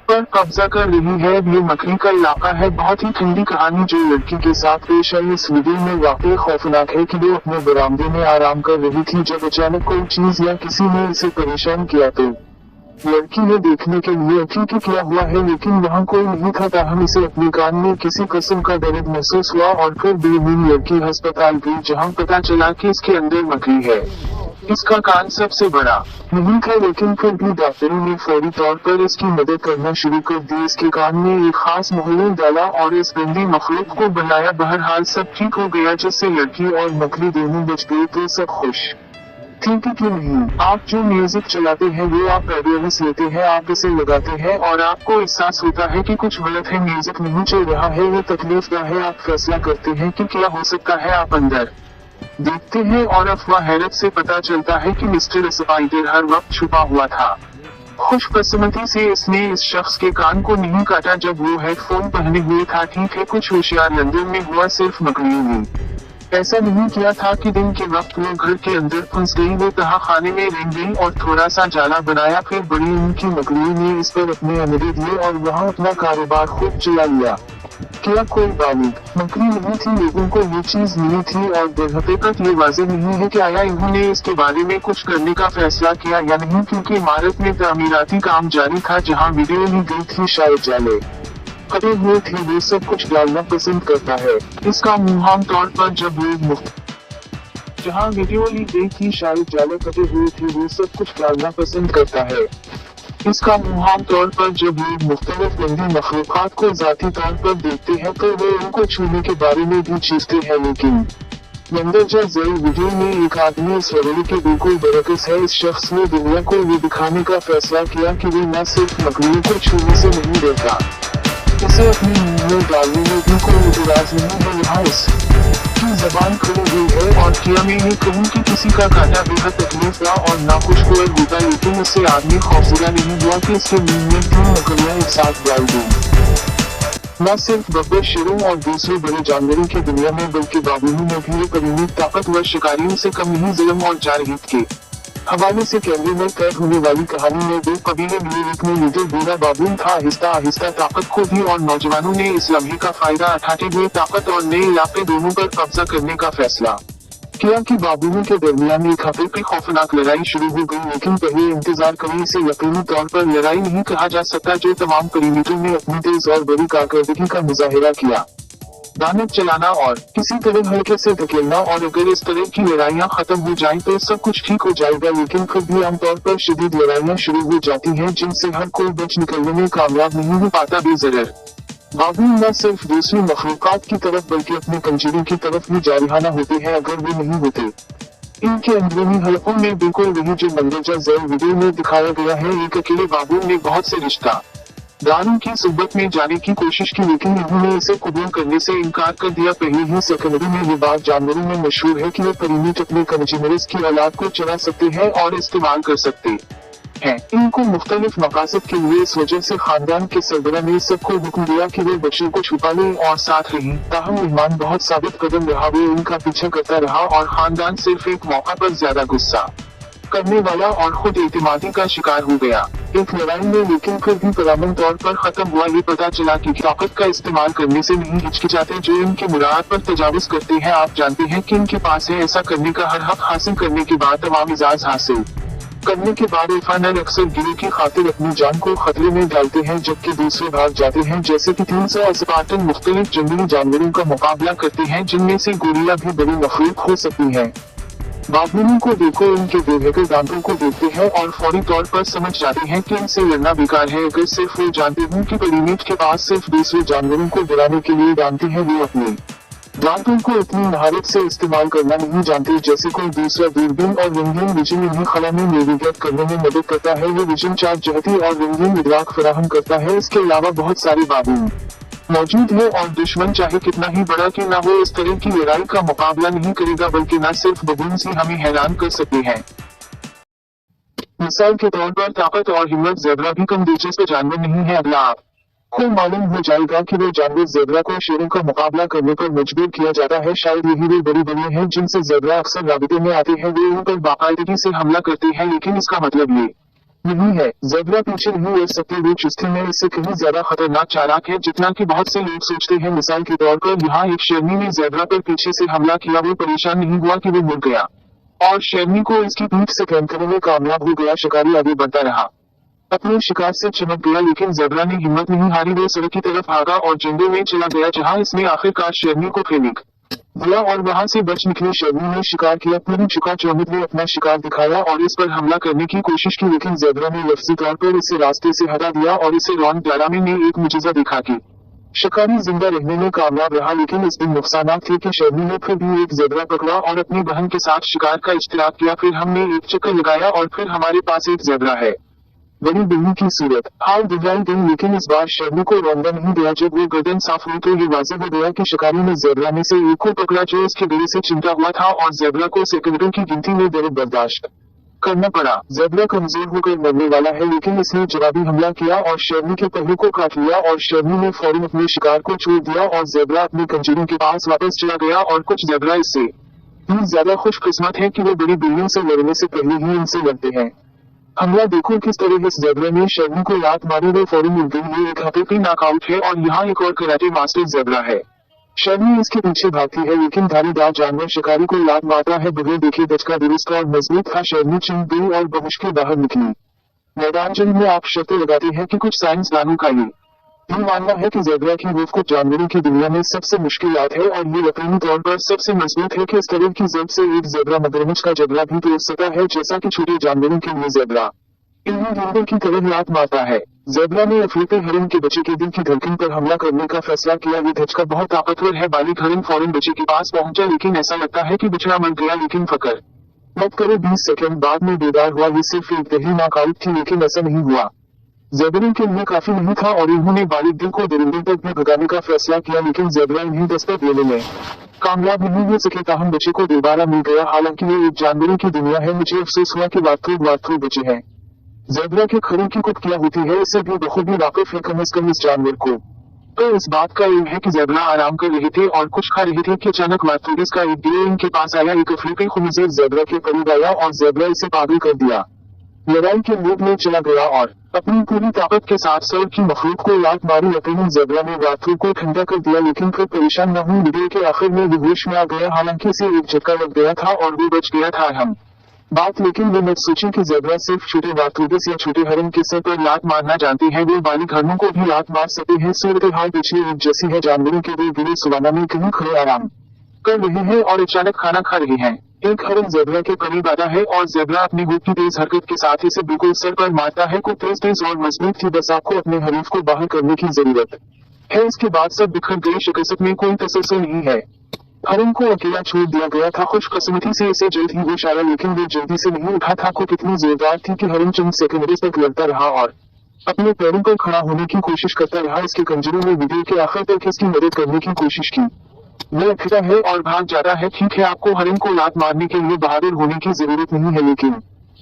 पर कब्जा कर रही है। अब ये मकड़ी का इलाका है। बहुत ही ठंडी कहानी जो लड़की के साथ पेश आई इस वीडियो में वाकई खौफनाक है कि वो अपने बरामदे में आराम कर रही थी जब अचानक कोई चीज या किसी ने इसे परेशान किया। तो लड़की ने देखने के लिए उठी कि क्या हुआ है, लेकिन वहाँ कोई नहीं था। ताहम इसे अपने कान में किसी किस्म का दर्द महसूस हुआ और फिर बेनीन लड़की अस्पताल गई, जहाँ पता चला कि इसके अंदर मकड़ी है। इसका कान सबसे बड़ा नहीं था, लेकिन फिर भी डॉक्टरों ने फौरी तौर पर इसकी मदद करना शुरू कर दी। इसके कान में एक खास मोहल्ले डाला और इस गंदी मखलूक को बनाया। बहरहाल सब ठीक हो गया, जिससे लड़की और मकड़ी दोनों बच गए। तो सब खुश ठीक है क्यों नहीं। आप जो म्यूजिक चलाते हैं वो आप एडियस लेते हैं, आप इसे लगाते हैं और आपको एहसास होता है कि कुछ गलत है, म्यूजिक नहीं चल रहा है, वो तकलीफदा है। आप फैसला करते हैं कि क्या हो सकता है। आप अंदर देखते हैं और अफवाह हैरत से पता चलता है कि मिस्टर स्पाइडर हर वक्त छुपा हुआ था। खुशकिस्मती से इसने इस शख्स के कान को नहीं काटा जब वो हेडफोन पहने हुए था। ठीक है, कुछ होशियार लंदन में हुआ, सिर्फ मकड़ियों ने ऐसा नहीं किया था कि दिन के वक्त वो घर के अंदर फंस गई। वो तहा खाने में रह गई और थोड़ा सा जाला बनाया। फिर बड़ी उनकी मकड़ियों ने इस पर अपने अमरे दिए और वहाँ अपना कारोबार खूब चला लिया। क्या कोई बालिग मकड़ी नहीं थी, लोगों को ये चीज मिली थी और दरहकीकत ये वाज़ेह नहीं है कि आया इन्होंने इसके बारे में कुछ करने का फैसला किया या नहीं, क्योंकि इमारत में तामीराती काम जारी था जहाँ वीडियो ली गई थी। शायद जाले कटे हुए थे, वो सब कुछ डालना पसंद करता है। इसका मुंह आम तौर पर जब लोग जहाँ वीडियो ली गई थी शायद जाले कटे हुए थे, वो सब कुछ डालना पसंद करता है। इसका मुंह आम तौर पर जब लोग मुख्तलिफ गंदी मखलूक़ात को ज़ाती तौर पर देखते हैं तो वे उनको छूने के बारे में भी चीखते हैं, लेकिन मंदरजा ज़ैल वीडियो में एक आदमी इस रवैये के बिल्कुल बरअक्स है। इस शख्स ने दुनिया को ये दिखाने का फैसला किया कि वो न सिर्फ मकड़ियों को छूने से नहीं डरता, इसे अपने मुंह में डालने में भी कोई इतराज़ नहीं है। यहाँ इसकी ज़बान खुली हुई है और क्या मैं ये कहूँ कि किसी का काटा बेहद तकलीफदा और नाखुशगवार होता, लेकिन इससे आदमी खौफज़दा नहीं हुआ कि इसके मुंह में 3 मकड़ियाँ एक साथ डाल दी। न सिर्फ बब्बर, शेरों और दूसरे बड़े जानवरों की दुनिया में बल्कि बाबूनी में भी ये परिणीत ताकतवर शिकारियों से कम नहीं जुल्म और जारहीत के हवाले से कैमरे में कैद होने वाली कहानी में 2 कबीले मिले। एक में लीडर बूढ़ा बाबून था। आहिस्ता आहिस्ता ताकत खो दी और नौजवानों ने इस लम्हे का फायदा उठाते हुए ताकत और नए इलाके दोनों पर कब्जा करने का फैसला किया कि बाबूनों के दरमियान एक हकीकी खौफनाक लड़ाई शुरू हो गई। लेकिन पहले इंतजार करें, इसे यकीनी तौर पर लड़ाई नहीं कहा जा सकता, जो तमाम परिमीटरों में अपनी तेज और बड़ी कारकर्दगी का मुजाहिरा किया। दानत चलाना और किसी तरह हल्के से धकेलना, और अगर इस तरह की लड़ाइयाँ खत्म हो जाएं तो सब कुछ ठीक हो जाएगा। लेकिन फिर भी आमतौर पर शदीद लड़ाइयाँ शुरू हो जाती हैं जिनसे हर कोई बच निकलने में कामयाब नहीं हो पाता। बेज़रर बाबून न सिर्फ दूसरी मखलूक़ात की तरफ बल्कि अपने कंजीरों की तरफ भी जारिहाना होते हैं अगर वो नहीं होते। इनके अंदरूनी हलकों में बिल्कुल वही जो मंदरजा ज़ैल वीडियो में दिखाया गया है। एक अकेले बाबून ने बहुत से रिश्ता दारों की सुहबत में जाने की कोशिश की, लेकिन इन्होंने इसे कबूल करने से इनकार कर दिया। पहले ही सेकेंडरी में ये बात जानवरों में मशहूर है कि ये परिमीट अपने कंजीमर्स की औलाद को चला सकते हैं और इस्तेमाल कर सकते हैं इनको मुख्तलिफ मकासद के लिए। इस वजह से खानदान के सरबराह ने सबको हुक्म दिया कि वे बच्चों को छुपा लें और साथ रहें। ताहम मेहमान बहुत साबित कदम रहा, वो इनका पीछा करता रहा और खानदान सिर्फ एक मौका पर ज्यादा गुस्सा करने वाला और खुद एतमादी का शिकार हो गया। एक लड़ाई में लेकिन फिर भी पुरअमन तौर पर खत्म हुआ। ये पता चला कि ताकत का इस्तेमाल करने से नहीं हिचकिचाते जो इनके मुराद पर तजावुज करते हैं। आप जानते हैं कि इनके पास है ऐसा करने का हर हक हासिल करने के बाद तमाम इजाज हासिल करने के बाद इरफान अक्सर गिरोह की खातिर अपनी जान को खतरे में डालते हैं जबकि दूसरे भाग जाते हैं। जैसे कि 300 स्पार्टन मुख्तलिफ जंगली जानवरों का मुकाबला करते हैं जिनमें से गोरिल्ला भी बड़ी मखलूक हो सकती है। बाघिनों को देखो, इनके बेहतर दांतों को देखते हैं और फौरी तौर पर समझ जाते हैं कि इनसे लड़ना बेकार है। अगर सिर्फ वो जानते हैं कि बड़ी मीट के पास सिर्फ दूसरे जानवरों को डराने के लिए जानते हैं, वो अपने दांतों को इतनी महारत से इस्तेमाल करना नहीं जानते जैसे कोई दूसरा दूरबीन और रंगीन विजन इन्हें खला में नेविगेट करने में मदद करता है। ये विजन चार जहती और रंगीन इदराक फराहम करता है। इसके अलावा बहुत सारे बाबून मौजूद है और दुश्मन चाहे कितना ही बड़ा कि ना हो इस तरह की लड़ाई का मुकाबला नहीं करेगा बल्कि न सिर्फ बबून से हमें हैरान कर सकते हैं। मिसाल के तौर पर ताकत और हिम्मत ज़ेबरा भी कम दिलचस्प जानवर नहीं है। अगला आपको मालूम हो जाएगा कि वो जानवर ज़ेबरा को शेरों का मुकाबला करने पर मजबूर किया जाता है। शायद यही वे बड़ी बड़े हैं जिनसे ज़ेबरा अक्सर राबिते में आते हैं। वे उन पर बाकायदगी से हमला करते हैं लेकिन इसका मतलब ये नहीं है ज़ेबरा पीछे नहीं रह सकते। वो चुस्ती में इससे कहीं ज्यादा खतरनाक चालाक है जितना कि बहुत से लोग सोचते हैं। मिसाल के तौर पर यहाँ एक शेरनी ने ज़ेबरा पर पीछे से हमला किया। वो परेशान नहीं हुआ कि वो मुड़ गया और शेरनी को इसकी पीठ से कैद करने में कामयाब हो गया। शिकारी आगे बढ़ता रहा, अपने शिकार से चिपक गया लेकिन ज़ेबरा ने हिम्मत नहीं हारी। वो सड़क की तरफ भागा और जंगल में चला गया जहाँ इसने आखिरकार शेरनी को फेंक दिया और वहां से बच निकली। शेरनी ने शिकार किया, पूरी चुका चौमित ने अपना शिकार दिखाया और इस पर हमला करने की कोशिश की लेकिन ज़ेबरा ने लफ्ज़ी तौर पर इसे रास्ते से हटा दिया और इसे रॉन प्यारामी ने एक मुजिज़ा दिखा कि शिकारी जिंदा रहने में कामयाब रहा। लेकिन इस दिन नुकसानात थे कि शेरनी ने फिर भी एक ज़ेबरा पकड़ा और अपनी बहन के साथ शिकार का इश्तिराक किया। फिर हमने एक चक्कर लगाया और फिर हमारे पास एक ज़ेबरा है। बड़ी बिल्ली की सूरत हाल दिखाई गई लेकिन इस बार शेरनी को रौंदा नहीं गया। जब वो गर्दन साफ हुई तो ये वाज़ेह हो गया कि शिकारी ने ज़ेबरा में से एक को पकड़ा जो इसके बेड़े से चिमटा हुआ था और ज़ेबरा को सेकंडों की गिनती में दर्द बर्दाश्त करना पड़ा। ज़ेबरा कमजोर होकर मरने वाला है लेकिन इसने जवाबी हमला किया और शेरनी के पहलू को काट लिया और शेरनी ने फौरन अपने शिकार को छोड़ दिया और ज़ेबरा अपने कंजीरों के पास वापस चला गया। और कुछ ज़ेबरा इससे भी ज्यादा खुशकिस्मत है कि वो बड़ी बिल्लियों से लड़ने से पहले ही इनसे लड़ते हैं। हमला देखो किस तरह इस ज़ेबरा ने शेरनी को लात मारी, वो फौरन मिल गई। ये एक हकीकी नॉकआउट है और यहाँ एक और कराटे मास्टर ज़ेबरा है। शेरनी इसके पीछे भागती है लेकिन धारीदार जानवर शिकारी को लात मारता है। बगैर देखे दचका दुरुस्त और मजबूत था। शेरनी चिम गई और बमुश्किल बाहर निकली। मैदान जंग में आप शर्तें लगाते हैं कि कुछ साइंसदानों का ये मानना है कि ज़ेबरा की रूफ कुछ जानवरों की दुनिया में सबसे मुश्किलात है और ये यकीनी तौर पर सबसे मजबूत है कि इस तरह की जब से एक ज़ेबरा मगरमच्छ का जबड़ा भी तोड़ सकता है जैसा कि छोटे जानवरों के लिए ज़ेबरा इन्हीं गेंदों की तरह लात मारता है। ज़ेबरा ने अफ्रीकी हरिन के बच्चे के दिल की धड़कन पर हमला करने का फैसला किया। ये धचका बहुत ताकतवर है। बालिग हरिन फौरन बच्चे के पास पहुंचा लेकिन ऐसा लगता है कि बछड़ा मर गया। लेकिन फकर मत करो, 20 सेकंड बाद में बेदार हुआ। ये सिर्फ एक दही नॉकआउट थी लेकिन ऐसा नहीं हुआ। ज़ेबरों के लिए काफी नहीं था और इन्होंने बालिग दिल को दरिंदों तक भी भगाने का फैसला किया लेकिन ज़ेबरा इन्हें दस्तक देने में कामयाब नहीं हो सके। ताहम बच्चे को दोबारा मिल गया। हालांकि ये एक जानवरों की दुनिया है। मुझे अफसोस हुआ कि वार्थू बचे हैं। ज़ेबरा के खरों की कुट क्या होती है इससे भी बखूबी वाकिफ है कम अज कम इस जानवर को। तो इस बात का इल्म है कि ज़ेबरा आराम कर रहे थे और कुछ खा रहे थे कि अचानक वार्थूस का एक गिरोह इनके पास आया। एक अफ्रीकी खुनज़ीर ज़ेबरा के करीब आया और ज़ेबरा इसे पागल कर दिया। लड़ाई के मूड में चला गया और अपनी पूरी ताकत के साथ सर की मखलूक को लात मारी। यकीनन ज़ेबरा ने वार्थू को ठंडा कर दिया लेकिन फिर परेशान न हुई। वीडियो के आखिर में वो होश में आ गया। हालांकि इसे एक झटका लग गया था और वो बच गया था। हम बात लेकिन वो मत सोचें कि ज़ेबरा सिर्फ छोटे वार्थूस या छोटे हरिन के सर पर लात मारना जानते हैं। वो बालिग हरिनों को भी लात मार सकते हैं। सूरत हाल पिछले एक जैसी है। जानवरों के दो गिरोह सवाना में कहीं खड़े आराम कर रहे हैं और अचानक खाना खा रहे हैं। एक हरिन ज़ेबरा के करीब आता है और ज़ेबरा अपनी हुक की तेज हरकत के साथ इसे बिल्कुल सर पर मारता है। को तेज और मजबूत थी। बस आपको अपने हरीफ को बाहर करने की जरूरत है। इसके बाद सब बिखर गए। शिकस्त में कोई तसलसल नहीं है। हरिन को अकेला छोड़ दिया गया था। खुशकिस्मती से इसे जल्द ही होश आया लेकिन वो जल्दी से नहीं उठा था। को कितनी जोरदार थी कि हरिन चंद सेकंड तक लड़ता रहा और अपने पैरों पर खड़ा होने की कोशिश करता रहा। इसके कंजरों ने वीडियो के आखिर तक इसकी मदद करने की कोशिश की। वो फिरा है और भाग जाता है। ठीक है, आपको हरिन को लात मारने के लिए बहादुर होने की जरूरत नहीं है लेकिन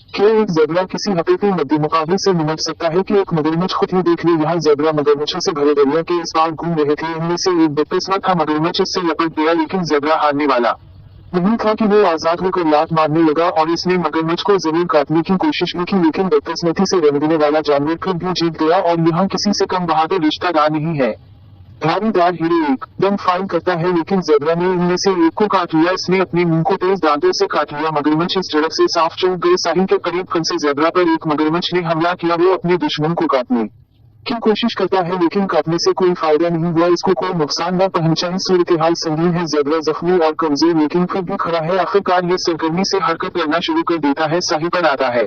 क्या एक ज़ेबरा किसी हकीकी मद्दे मुकाबले से निपट सकता है कि एक मगरमच्छ? खुद ही देख ले, यहाँ ज़ेबरा मगरमच्छों से भरे दरिया के इस पार घूम रहे थे। इनमें से एक बदकिस्मत था। मगरमच्छ इससे लपट गया लेकिन ज़ेबरा हारने वाला नहीं था कि वो आजाद होकर लात मारने लगा और इसने मगरमच्छ को जरूर काटने की कोशिश की लेकिन बदकिस्मती से रेंगने वाला जानवर फिर भी जीत गया और यहाँ किसी से कम बहादुर रिश्तेदार नहीं है। धारीदार हीरे एकदम फाइन करता है लेकिन जेब्रा ने इनमें से एक को काट लिया। इसने अपने मुंह को तेज दांतों से काट लिया। मगरमच्छ इस झड़प से साफ चौंक गए। साहिल के करीब फंसे जेब्रा पर एक मगरमच्छ ने हमला किया। वो अपने दुश्मन को काटने की कोशिश करता है लेकिन काटने से कोई फायदा नहीं हुआ। इसको कोई नुकसान न पहुंचा। सूरत-ए-हाल संगीन है। जेब्रा जख्मी और कमजोर लेकिन फिर भी खड़ा है। आखिरकार ये सरगर्मी से हरकत करना शुरू कर देता है। साहिल पर आता है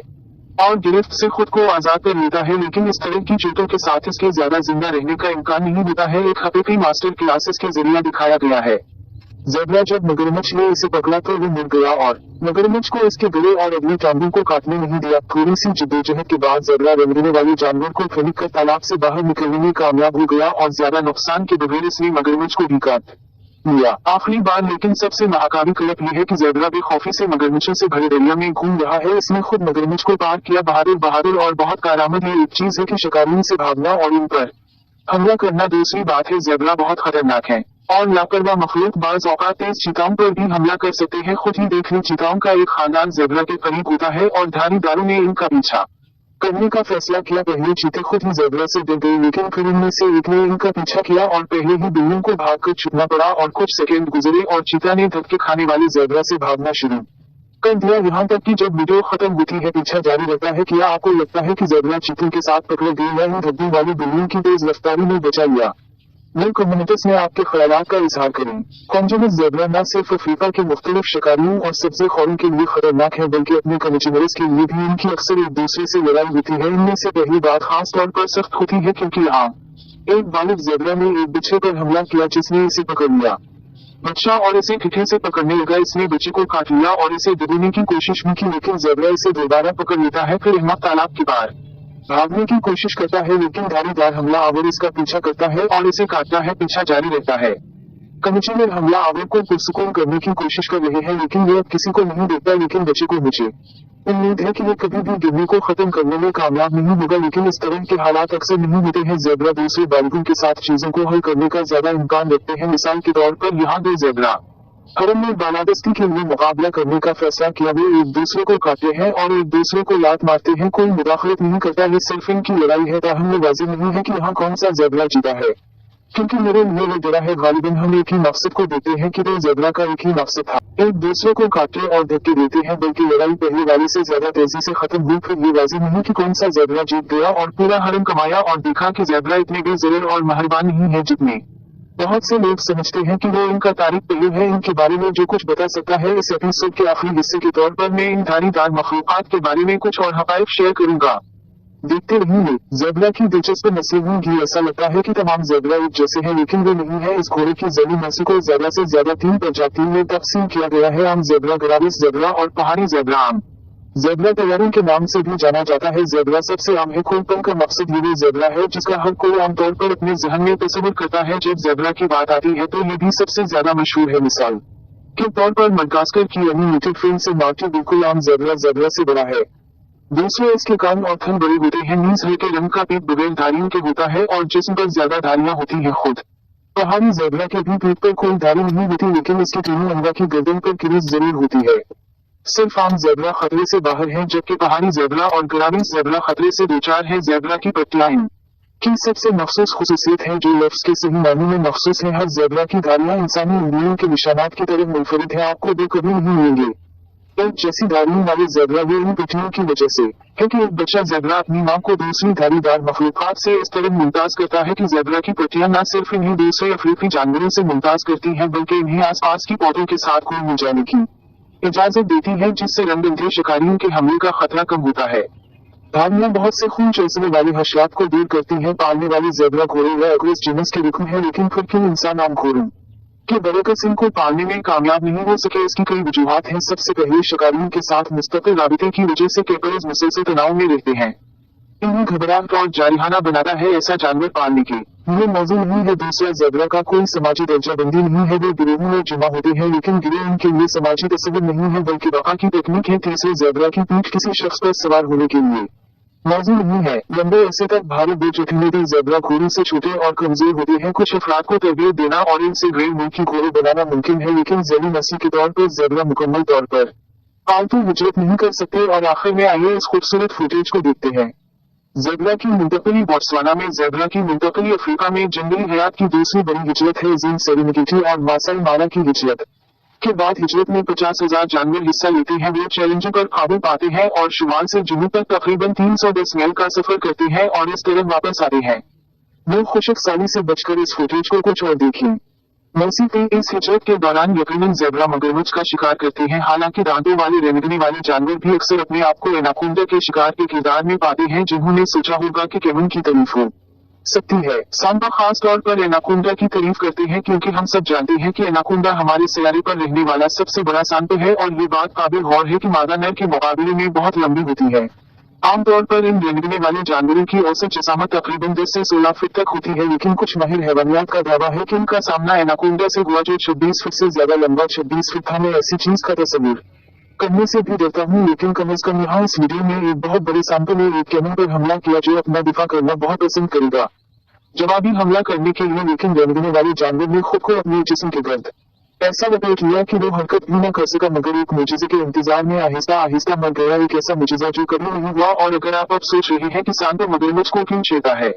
और गिरफ्त से खुद को आजाद कर लेता है लेकिन इस तरह की चोटों के साथ इसके ज्यादा जिंदा रहने का इम्कान नहीं होता है। एक हकीकी मास्टर क्लासेस के जरिए दिखाया गया है। जेब्रा जब मगरमच्छ ने इसे पकड़ा तो वो मुड़ गया और मगरमच्छ को इसके गले और अगली टांगों को काटने नहीं दिया। थोड़ी सी जिद्दोजहद के बाद जेब्रा रेंगने वाले जानवर को फेंक कर तालाब से बाहर निकलने में कामयाब हो गया और ज्यादा नुकसान के बगैर इसने मगरमच्छ को भी काट लिया। आखिरी बार लेकिन सबसे महाकावी कलप यह है कि जेब्रा बेखौफी से मगरमच्छों से भरे दरिया में घूम रहा है। इसने खुद मगरमच्छ को पार किया। बहादुर और बहुत कारआमद ये एक चीज है कि शिकारियों से भागना और इन पर हमला करना दूसरी बात है। जेब्रा बहुत खतरनाक है और लापरवाह मखलूक बाज औकात तेज चीताओं पर भी हमला कर सकते हैं। खुद ही देख लें, चीताओं का एक खानदान जेब्रा के करीब होता है और धारीदारों ने इनका पीछा करने का फैसला किया। पहले चीते खुद ही जेब्रा से डर गए लेकिन फिर इनमें से एक ने इनका पीछा किया और पहले ही बिल्लियों को भागकर छुपना पड़ा और कुछ सेकंड गुजरे और चीता ने धक्के खाने वाले जेब्रा से भागना शुरू कर दिया। यहाँ तक कि जब वीडियो खत्म होती है पीछा जारी रहता है। क्या आपको लगता है कि जेब्रा चीतों के साथ पकड़े गए या इन धब्बों वाली बिल्लियों की तेज रफ्तारी में बचा लिया? नई कम्युनिटीज में आपके ख्यालात का इजहार करें। कॉन्जुगेट जेब्रा न सिर्फ अफ्रीका के मुख्तलिफ शिकारियों और सब्जे खौरों के लिए खतरनाक है बल्कि अपने कन्ज्यूमर्स के लिए भी। इनकी अक्सर एक दूसरे से लड़ाई होती है। इनमें से पहली बात खास तौर पर सख्त होती है क्योंकि यहाँ एक बालिग जेब्रा ने एक बच्चे पर हमला किया जिसने इसे पकड़ लिया। बच्चा और इसे ठिठे से पकड़ने लगा। इसने बच्चे को काट लिया और इसे दबाने की कोशिश भी की लेकिन जेब्रा इसे दोबारा पकड़ लेता है। फिर अहमद तालाब के पार भागने की कोशिश करता है लेकिन धारीदार हमला आवर इसका पीछा करता है और इसे काटता है। पीछा जारी रहता है। कमिश्नर हमला आवर को पुरसुकून करने की कोशिश कर रहे हैं लेकिन ये अब किसी को नहीं देखता। लेकिन बच्चे को मुझे उम्मीद है कि ये कभी भी गिरने को खत्म करने में कामयाब नहीं होगा लेकिन इस तरह के हालात अक्सर नहीं होते हैं। जेब्रा दूसरे बालिगों के साथ चीजों को हल करने का ज्यादा इम्कान रखते हैं। मिसाल के तौर पर यहाँ दो जेब्रा हरम में बालादस्ती के लिए मुकाबला करने का फैसला किया। वे एक दूसरे को काटते हैं और एक दूसरे को लात मारते हैं। कोई मुदाखलत नहीं करता। ये सिर्फ इनकी लड़ाई है। ताहम ये वाज़ेह नहीं है कि यहाँ कौन सा जेब्रा जीता है क्योंकि मेरे लिए वो डरा है। गालिबन हम एक ही मकसद को देते हैं कि दो जेब्रा का एक ही मकसद था, एक दूसरे को काटते और धक्के देते हैं। बल्कि लड़ाई पहले वाले से ज्यादा तेजी से खत्म हुई। फिर ये वाज़ेह नहीं कि कौन सा जेब्रा जीत गया और पूरा हरम कमाया और देखा कि जेब्रा इतने बेज़रर और मेहरबान नहीं है जितने बहुत से लोग समझते हैं कि वो इनका तारीख पहलू है। इनके बारे में जो कुछ बता सकता है इस एपिसोड के आखिरी हिस्से के तौर पर मैं इन धारीदार मखलूकात के बारे में कुछ और हकायक शेयर करूंगा। देखते रहिए। जेब्रा की दिलचस्प नस्लें होंगी। ऐसा लगता है कि तमाम जेब्रा एक जैसे हैं लेकिन वे नहीं है। इस घोड़े की जली नस्ल को ज्यादा से ज्यादा 3 प्रजातियों में तकसीम किया गया है। आम जेब्रा, ग्राविस जेब्रा और पहाड़ी जेब्रा। आम जेब्रा तैयारों के नाम से भी जाना जाता है। जेब्रा सबसे आम है। खोलपन का मकसद ये जेब्रा है जिसका हर कोई आमतौर पर अपने जहन में तस्वीर करता है। जब जेब्रा की बात आती है तो ये भी सबसे ज्यादा मशहूर है। मिसाल के तौर पर मडगास्कर की एनिमेटेड फिल्म से मार्टी बिल्कुल आम जेब्रा जेब्रा से बड़ा है। दूसरे इसके कान और थन बड़े होते हैं। नीज हल्के रंग का पेट बगैर धारियों के होता है और जिस्म पर ज्यादा धारियां होती हैं। खुद पहाड़ी जेब्रा के भी पेट पर कोई धारी नहीं होती लेकिन इसके तीनों अंडा की गर्दन पर किरीज जरूर होती है। सिर्फ आम जेब्रा खतरे से बाहर है जबकि पहाड़ी जेब्रा और ग्राविस जेब्रा खतरे से 2-4 है। जेब्रा की पट्टियां की सबसे मखसूस खुसूसियत है जो लफ्ज के सही मायने में मखसूस है। हर जेब्रा की धारियां इंसानी उंगलियों के निशानात की तरह मुनफरिद है। आपको दो कभी नहीं मिलेंगे एक जैसी धारियों वाले जेब्रा। वे इन पट्टियों की वजह से क्योंकि एक बच्चा जेब्रा अपनी मां को दूसरी धारीदार मखलूकात से इस तरह मुमताज करता है कि जेब्रा की पट्टियां न सिर्फ इन्हें दूसरे अफ्रीकी जानवरों से मुमताज करती हैं बल्कि इन्हें आसपास की पौधों के साथ कोई मिल जाने की इजाजत देती है जिससे रंगबंधे शिकारियों के हमले का खतरा कम होता है। धारियां बहुत से खून चूसने वाले हशरात को दूर करती हैं। पालने वाले जेब्रा घोड़े या एग्रेस जीनस के रुकन है लेकिन फिर क्यों इंसान आम घोड़ों के बरकस इनको पालने में कामयाब नहीं हो सके? इसकी कई वजूहात हैं। सबसे पहले शिकारियों के साथ मुस्तकिल राबिते की वजह से कैपरस मुसलसल तनाव में रहते हैं। इन्हें घबराहट और जारिहाना बनाता है ऐसा जानवर पालने के लिए मौजूद नहीं है। दूसरा जेब्रा का कोई समाजी दर्जाबंदी नहीं है। वे गिरोहों में जमा होते हैं लेकिन गिरोह इनके लिए समाजी तस्वीर नहीं है बल्कि बका की तकनीक है। तीसरे जेब्रा की पीठ किसी शख्स पर सवार होने के लिए मौजूद नहीं है। लंबे अरसे तक भारी बेचौथी ज़ेब्रा घोड़े से छोटे और कमजोर होते हैं। कुछ अफराद को तरबियत देना और इनसे ग्रेड मुल्क की घोड़े बनाना मुमकिन है, लेकिन ज़ैली नस्ल के तौर पर ज़ेब्रा मुकम्मल तौर पर पालतू हिजरत नहीं कर सकते। और आखिर में आइए इस खूबसूरत फुटेज को देखते हैं। ज़ेब्रा की मुंतकली बोत्सवाना में, ज़ेब्रा की मुंतकली अफ्रीका में जंगली हयात की दूसरी बड़ी हिजरत है। जीन सेरेनिटी और मासाई मारा की हिजरत के बाद हिजरत में 50,000 जानवर हिस्सा लेते हैं। वो चैलेंजों पर काबू पाते हैं और शुमाल से जुनूब तक तकरीबन 310 मील का सफर करते हैं और इस तरह वापस आते हैं। लोग खुशक साली से बचकर इस फुटेज को कुछ और देखें। मौसीकी इस हिजरत के दौरान यकीनन ज़ेब्रा मगरमच्छ का शिकार करते हैं। हालांकि दांतों वाले रेंगने वाले जानवर भी अक्सर अपने आप को एनाकोंडा के शिकार के किरदार में पाते हैं, जिन्होंने सोचा होगा कि केवन की तारीफ हो सकती है। सांबा खास तौर पर एनाकोंडा की तारीफ करते हैं, क्योंकि हम सब जानते हैं कि एनाकोंडा हमारे सियारे पर रहने वाला सबसे बड़ा सांप है। और ये बात काबिल गौर है कि मादा नर के मुकाबले में बहुत लंबी होती है। आमतौर पर इन रेंगने वाले जानवरों की औसत जसामत तकरीबन 10 से 16 फीट तक होती है, लेकिन कुछ माहिर हैवानियात का दावा है कि इनका सामना एनाकोंडा से हुआ जो 26 फीट से ज्यादा लंबा 26 फीट था। मैं ऐसी चीज का तस्वीर करने से भी डरता हूँ, लेकिन कम अज कम यहाँ इस वीडियो में एक बहुत बड़े सांप ने एक कैमन पर हमला किया जो अपना दिफा करना बहुत पसंद करेगा जवाबी हमला करने के लिए, लेकिन रेंगने वाले जानवर ने खुद को अपने जिस्म के गर्द ऐसा लपेट लिया कि वो हरकत भी न कर सका, मगर एक मुजिजे के इंतजार में आहिस्ता आहिस्ता मर गया। एक ऐसा मुजिजा जो कभी नहीं हुआ। और अगर आप अब सोच रहे हैं कि सांप मगरमच्छ को क्यों छेड़ता है,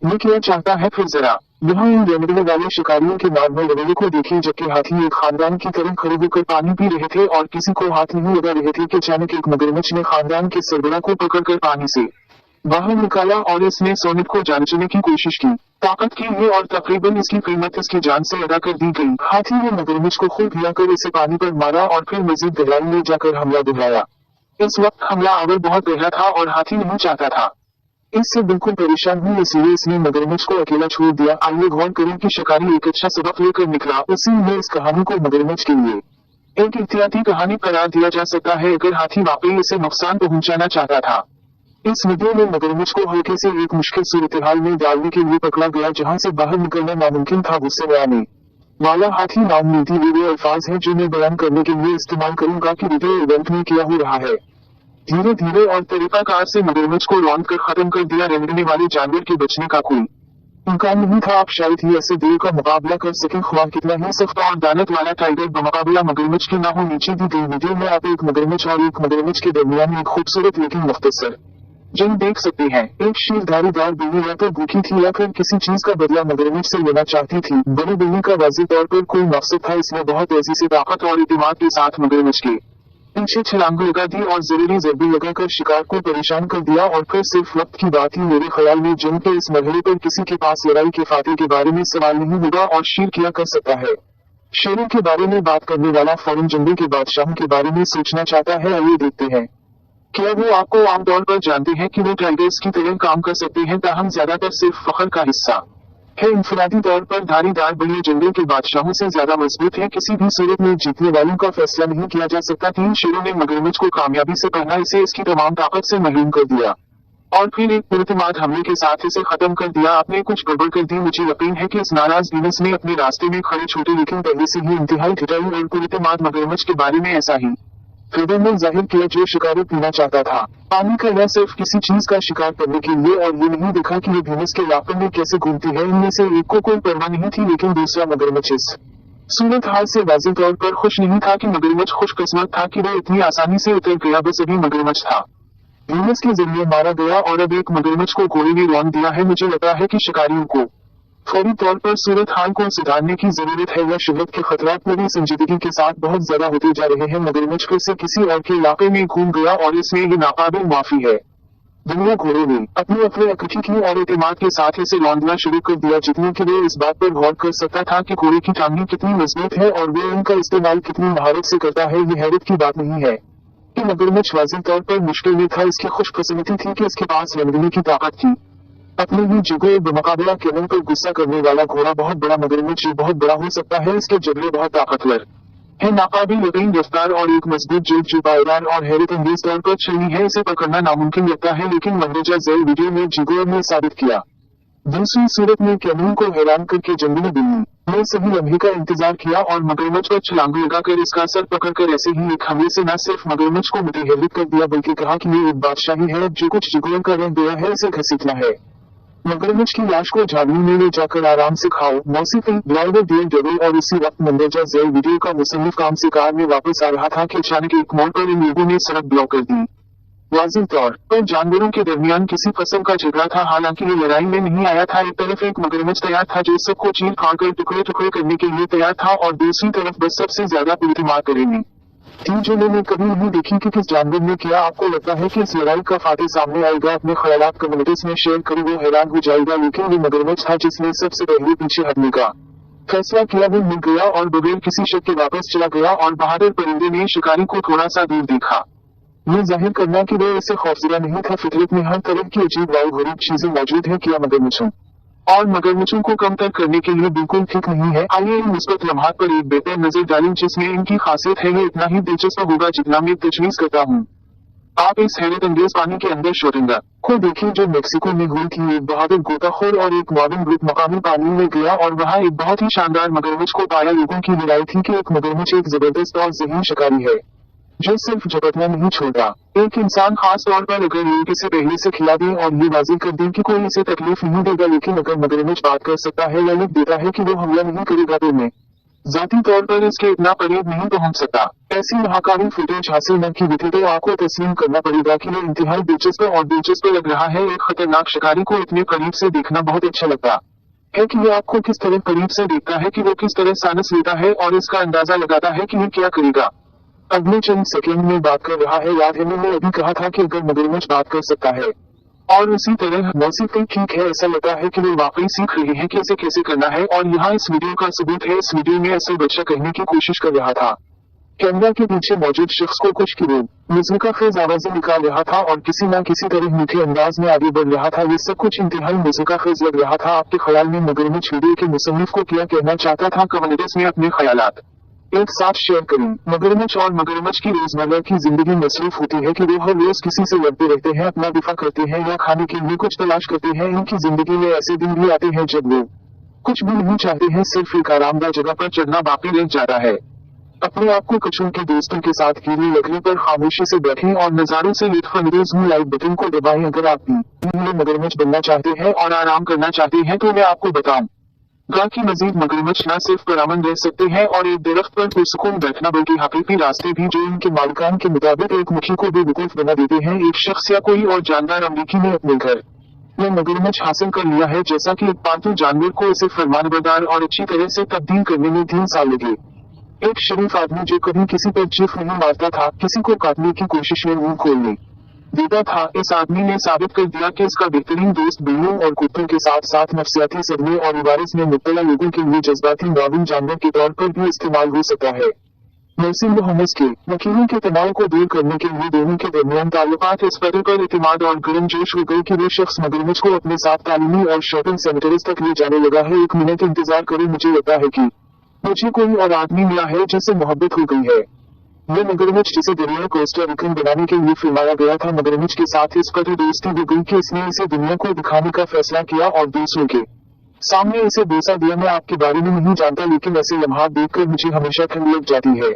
ये क्या चाहता है, फिर जरा यहाँ इन रेंगने वाले शिकारियों के नॉर्मल रवैये को देखिए। जबकि हाथी एक खानदान की तरह खड़े होकर पानी पी रहे थे और किसी को हाथ नहीं लगा रहे थे कि अचानक एक मगरमच्छ ने खानदान के सरबराह को पकड़कर पानी से बाहर निकाला और इसने सोनिक को जांचने की कोशिश की, ताकत की है, और तकरीबन इसकी कीमत इसकी जान से अदा कर दी गई। हाथी ने मगरमच्छ को खूब हिलाकर इसे पानी पर मारा और फिर मजीद गहराई में जाकर हमला दोहराया। इस वक्त हमला आवर बहुत गहरा था और हाथी नहीं चाहता था। इससे बिल्कुल परेशान हुई, इसलिए इसने मगरमच्छ को अकेला छोड़ दिया। आइए गौर करें कि शिकारी एक अच्छा सबक लेकर निकला। उसी में इस कहानी को मगरमच्छ के लिए एक एहतियाती कहानी करार दिया जा सकता है, अगर हाथी वाकई इसे नुकसान पहुंचाना चाहता था। इस वीडियो में मगरमच्छ को हल्के से एक मुश्किल सूरत-ए-हाल में डालने के लिए पकड़ा गया, जहां से बाहर निकलना नामुमकिन था। गुस्से में आने वाला हाथी नाउमीदी वीडियो अल्फाज हैं जो मैं बयान करने के लिए इस्तेमाल करूंगा कि वीडियो इवेंट में क्या हो रहा है। धीरे धीरे और तरीकाकार से मगरमच्छ को रौंद कर खत्म कर दिया। रेंगने वाले जानवर के बचने का कोई इम्कान नहीं था। आप शायद ही ऐसे देर का मुकाबला कर सकें, ख्वाह कितना ही सख्त और दानत वाला टाइगर बमुकाबला मगरमच्छ के ना हो। नीचे दी गई वीडियो में आप एक मगरमच्छ और एक मगरमच्छ के दरमियान एक खूबसूरत लेकिन मुख्तसर जंग देख सकते हैं। एक शीर धारीदार बिल्ली या तो भूखी थी या फिर किसी चीज का बदला मगरमच्छ से लेना चाहती थी। बड़ी बिल्ली का वाज़ेह तौर पर कोई मकसद था। इसने बहुत तेजी से ताकत और इत्मीनान के साथ मगरमच्छ के पीछे छलांग लगा दी और जरूरी ज़रबे लगाकर शिकार को परेशान कर दिया। और फिर सिर्फ वक्त की बात ही। मेरे ख्याल में जंग के इस मरहले पर किसी के पास लड़ाई के फाते के बारे में सवाल नहीं होगा और शीर क्या कर सकता है। शेरों के बारे में बात करने वाला फौरन जंगल के बादशाहों के बारे में सोचना चाहता है। आइए देखते हैं क्या वो आपको आमतौर पर जानते हैं कि वो टाइगर्स की तरह काम कर सकते हैं, ताहम ज्यादातर सिर्फ फखर का हिस्सा है। इंफरादी तौर पर धारीदार बिल्ली जंगल के बादशाहों से ज्यादा मजबूत है। किसी भी सूरत में जीतने वालों का फैसला नहीं किया जा सकता। 3 शेरों ने मगरमच्छ को कामयाबी से पहना, इसे इसकी तमाम ताकत से महरूम कर दिया और फिर एक पुरतमाद हमले के साथ इसे खत्म कर दिया। आपने कुछ गड़बड़ कर दी। मुझे यकीन है कि इस नाराज वीनस ने अपने रास्ते में खड़े छोटे लेकिन पहले से ही इंतहाई ढिठाई और पुरतमाद मगरमच्छ के बारे में ऐसा ही फिर में जाहिर किया जो शिकारी पीना चाहता था। पानी का या सिर्फ किसी चीज का शिकार करने के लिए, और ये नहीं देखा कि ये भीनस के इलाके में कैसे घूमती है। इनमें से एक को कोई परवाह नहीं थी, लेकिन दूसरा मगरमच्छ इस सूरत हाल से वाज़ेह तौर पर खुश नहीं था कि मगरमच्छ खुशकिस्मत था कि वह इतनी आसानी से उतर गया। बस अभी मगरमच्छ था भीनस के जरिए मारा गया और अब एक मगरमच्छ को घोड़े ने रौंद दिया है। मुझे लगता है कि शिकारियों को फौरी तौर पर सूरत हाल को सुधारने की जरूरत है, या शोहरत के खतरात पूरी संजीदगी के साथ बहुत ज्यादा होते जा रहे हैं। मगरमच्छ फिर से किसी और के इलाके में घूम गया और इसमें ये नाकाबिल माफी है। दुनिया घोड़े ने अपनी अफरे इकट्ठी की और एतमाद के साथ इसे रौंदना शुरू कर दिया, जितने के लिए इस बात पर गौर कर सकता था कि घोड़े की टांगें कितनी मजबूत है और वो इनका इस्तेमाल कितनी महारत से करता है। ये हैरत की बात नहीं है कि मगरमच्छ वाज़ेह तौर पर मुश्किल में था। इसकी खुशकिस्मती थी कि इसके पास रंगने की ताकत थी। अपने ही जगह बमुकाबला केवल पर गुस्सा करने वाला घोड़ा बहुत बड़ा मगरमच्छ बहुत बड़ा हो सकता है। इसके जबड़े बहुत ताकतवर है, नाकाबिल यकीन रफ्तार और एक मजबूत जल्द जो पायदार और हैरत अंगेज तौर पर चलनी है। इसे पकड़ना नामुमकिन लगता है, लेकिन मंदरजा ज़ैल वीडियो में जिगोर ने साबित किया। दूसरी सूरत में कैमून को हैरान करके जंगली बिल्ली मैं सही लम्हे का इंतजार किया और मगरमच्छ पर छलांग लगाकर इसका सर पकड़कर ऐसे ही एक हमले से न सिर्फ मगरमच्छ को मुतहर्रिक कर दिया बल्कि कहा कि ये एक बादशाही है, जो कुछ जिगोर का रह गया है इसे घसीटना है। मगरमच्छ की लाश को झाड़ू में ले जाकर आराम से खाओ। मौसीकी ड्राइवर डियर डबल। और इसी वक्त मंदरजा झैल वीडियो का मुसन्निफ काम से कार में वापस आ रहा था कि अचानक एक मोड़ पर इन लोगों ने सड़क ब्लॉक कर दी। वाज़ेह तौर पर जानवरों के दरमियान किसी किस्म का झगड़ा था, हालांकि ये लड़ाई में नहीं आया था। एक तरफ एक मगरमच्छ तैयार था जो सबको चीर फाड़ कर टुकड़े टुकड़े करने के लिए तैयार था, और दूसरी तरफ बस सबसे ज्यादा पलटीमार करेंगे थी जो मैंने कभी नहीं देखी कि किस जानवर ने किया। आपको लगता है कि इस लड़ाई का फातिह सामने आएगा, अपने ख्यालात कम्युनिटीज में शेयर करे, वो हैरान हो जाएगा, लेकिन ये मगरमच्छ था जिसने सबसे पहले पीछे हटने का फैसला किया। वो मिल गया और बगैर किसी शक के वापस चला गया, और बहादुर परिंदे ने शिकारी को थोड़ा सा दूर देखा। ये जाहिर करना कि वो इससे खौफजदा नहीं था। फितरत में हर तरह की अजीब वायु गरीब चीजें मौजूद है। किया मगरमच्छों और मगरमच्छों को कमतर करने के लिए बिल्कुल ठीक नहीं है। आइए इन मुस्बत लम्हात पर एक बेहतर नजर डालें जिसमें इनकी खासियत है। ये इतना ही दिलचस्प होगा जितना मैं तजवीज करता हूँ। आप इस हैरत अंगेज पानी के अंदर शोरंगा को देखिए जो मेक्सिको में हुई थी। एक बहादुर गोताखोर और एक मुआविन ग्रुप मकामी पानी में गया और वहाँ एक बहुत ही शानदार मगरमच्छ को पाया। लोगों की लड़ाई थी कि एक मगरमच्छ एक जबरदस्त और ज़हीन शिकारी है जो सिर्फ झपटना नहीं छोड़ता। एक इंसान खास तौर पर अगर ये किसी पहले से खिला दे और ये वाज़ेह कर दे कि कोई इसे तकलीफ नहीं देगा, लेकिन अगर मगरमच्छ बात कर सकता है या लिख देता है कि वो हमला नहीं करेगा तो मैं जाती तौर पर इसके इतना करीब नहीं पहुंच सकता। ऐसी महाकावी फुटेज हासिल न की थी तो आपको तस्लीम करना पड़ेगा कि ये इंतहाई दिलचस्प और दिलचस्प लग रहा है। एक खतरनाक शिकारी को इतने करीब से देखना बहुत अच्छा लगता है कि ये आपको किस तरह करीब से देखता है, कि वो किस तरह सांस लेता है और इसका अंदाजा लगाता है कि ये क्या करेगा। अगले चंद सेकंड में बात कर रहा है। याद है मैंने अभी कहा था कि अगर मगरमच्छ बात कर सकता है, और उसी तरह मौसीकी ठीक है, ऐसा लगता है कि वो वाकई सीख रही है कि इसे कैसे करना है। और यहाँ इस वीडियो का सबूत है। इस वीडियो में असल बच्चा कहने की कोशिश कर रहा था। कैमरा के पीछे मौजूद शख्स को कुछ की मुज़्ज़िका खेज आवाजें निकाल रहा था और किसी न किसी तरह मीठे अंदाज में आगे बढ़ रहा था। ये सब कुछ इंतहाई मुज़्ज़िका खेज लग रहा था। आपके ख्याल में मगरमच्छ वीडियो के मुसन्निफ को क्या कहना चाहता था? कम्युनिटीज में अपने ख्यालात एक साथ शेयर करें। मगरमच्छ और मगरमच्छ की रोजमर्रा की जिंदगी मसरूफ होती है कि वो हर रोज किसी से लड़ते रहते हैं, अपना दिफा करते हैं या खाने के लिए कुछ तलाश करते हैं। इनकी जिंदगी में ऐसे दिन भी आते हैं जब वो कुछ भी नहीं चाहते हैं, सिर्फ एक आरामदायक जगह पर चढ़ना बाकी रह जाता है। अपने आप को कछुओं के दोस्तों के साथ कीली लकड़ी पर खामोशी से बैठें और नजारों से लुत्फ अंदोज हों। लाइक बटन को दबाएं अगर आप भी मगरमच्छ बनना चाहते हैं और आराम करना चाहते हैं तो मैं आपको बताऊं कि मजीद मगरमच्छ न सिर्फ परामन रह सकते हैं और एक दरख्त पर पुरसुकून बैठना, बल्कि हकीकी रास्ते भी जो इनके मालिकान के मुताबिक एक मुखी को बेवकूफ बना देते हैं। एक शख्स या कोई और जानदार अमरीकी ने अपने घर में मगरमच्छ हासिल कर लिया है, जैसा कि एक पालतू जानवर को इसे फरमानबरदार और अच्छी तरह से तब्दील करने में 3 साल लगे। एक शरीफ आदमी जो कभी किसी पर चीख नहीं मारता था, किसी को काटने की कोशिश में मुंह खोलने देता था, इस आदमी ने साबित कर दिया कि इसका बेहतरीन दोस्त बिल्लियों और कुत्तों के साथ साथ नफ्सियाती सदमे और इवारिस में मुब्तला लोगों के लिए जज्बाती मुआविन जानवर के तौर पर भी इस्तेमाल हो सकता है। नर्सिंग होमस के वकीलों के तनाव को दूर करने के लिए दोनों के दरमियान ताल्लुकात इस पते पर इतिमाद और गर्म जोश हो गए कि वो शख्स मगरमच्छ को अपने साथ तालीमी और शॉपिंग सेंटर्स तक ले जाने लगा है। 1 मिनट इंतजार करें, मुझे लगता है कि मुझे कोई और आदमी मिला है जिससे मोहब्बत हो गई है। ये मगरमच्छ जिसे दुनिया कोस्टा रिकन बनाने के लिए फिल्माया गया था, मगरमच्छ के साथ इस कदर दोस्ती हो गई कि इसने इसे दुनिया को दिखाने का फैसला किया और दूसरों के सामने इसे बोसा दिया। मैं आपके बारे में नहीं जानता, लेकिन ऐसे लम्हात देखकर मुझे हमेशा ठंड लग जाती है।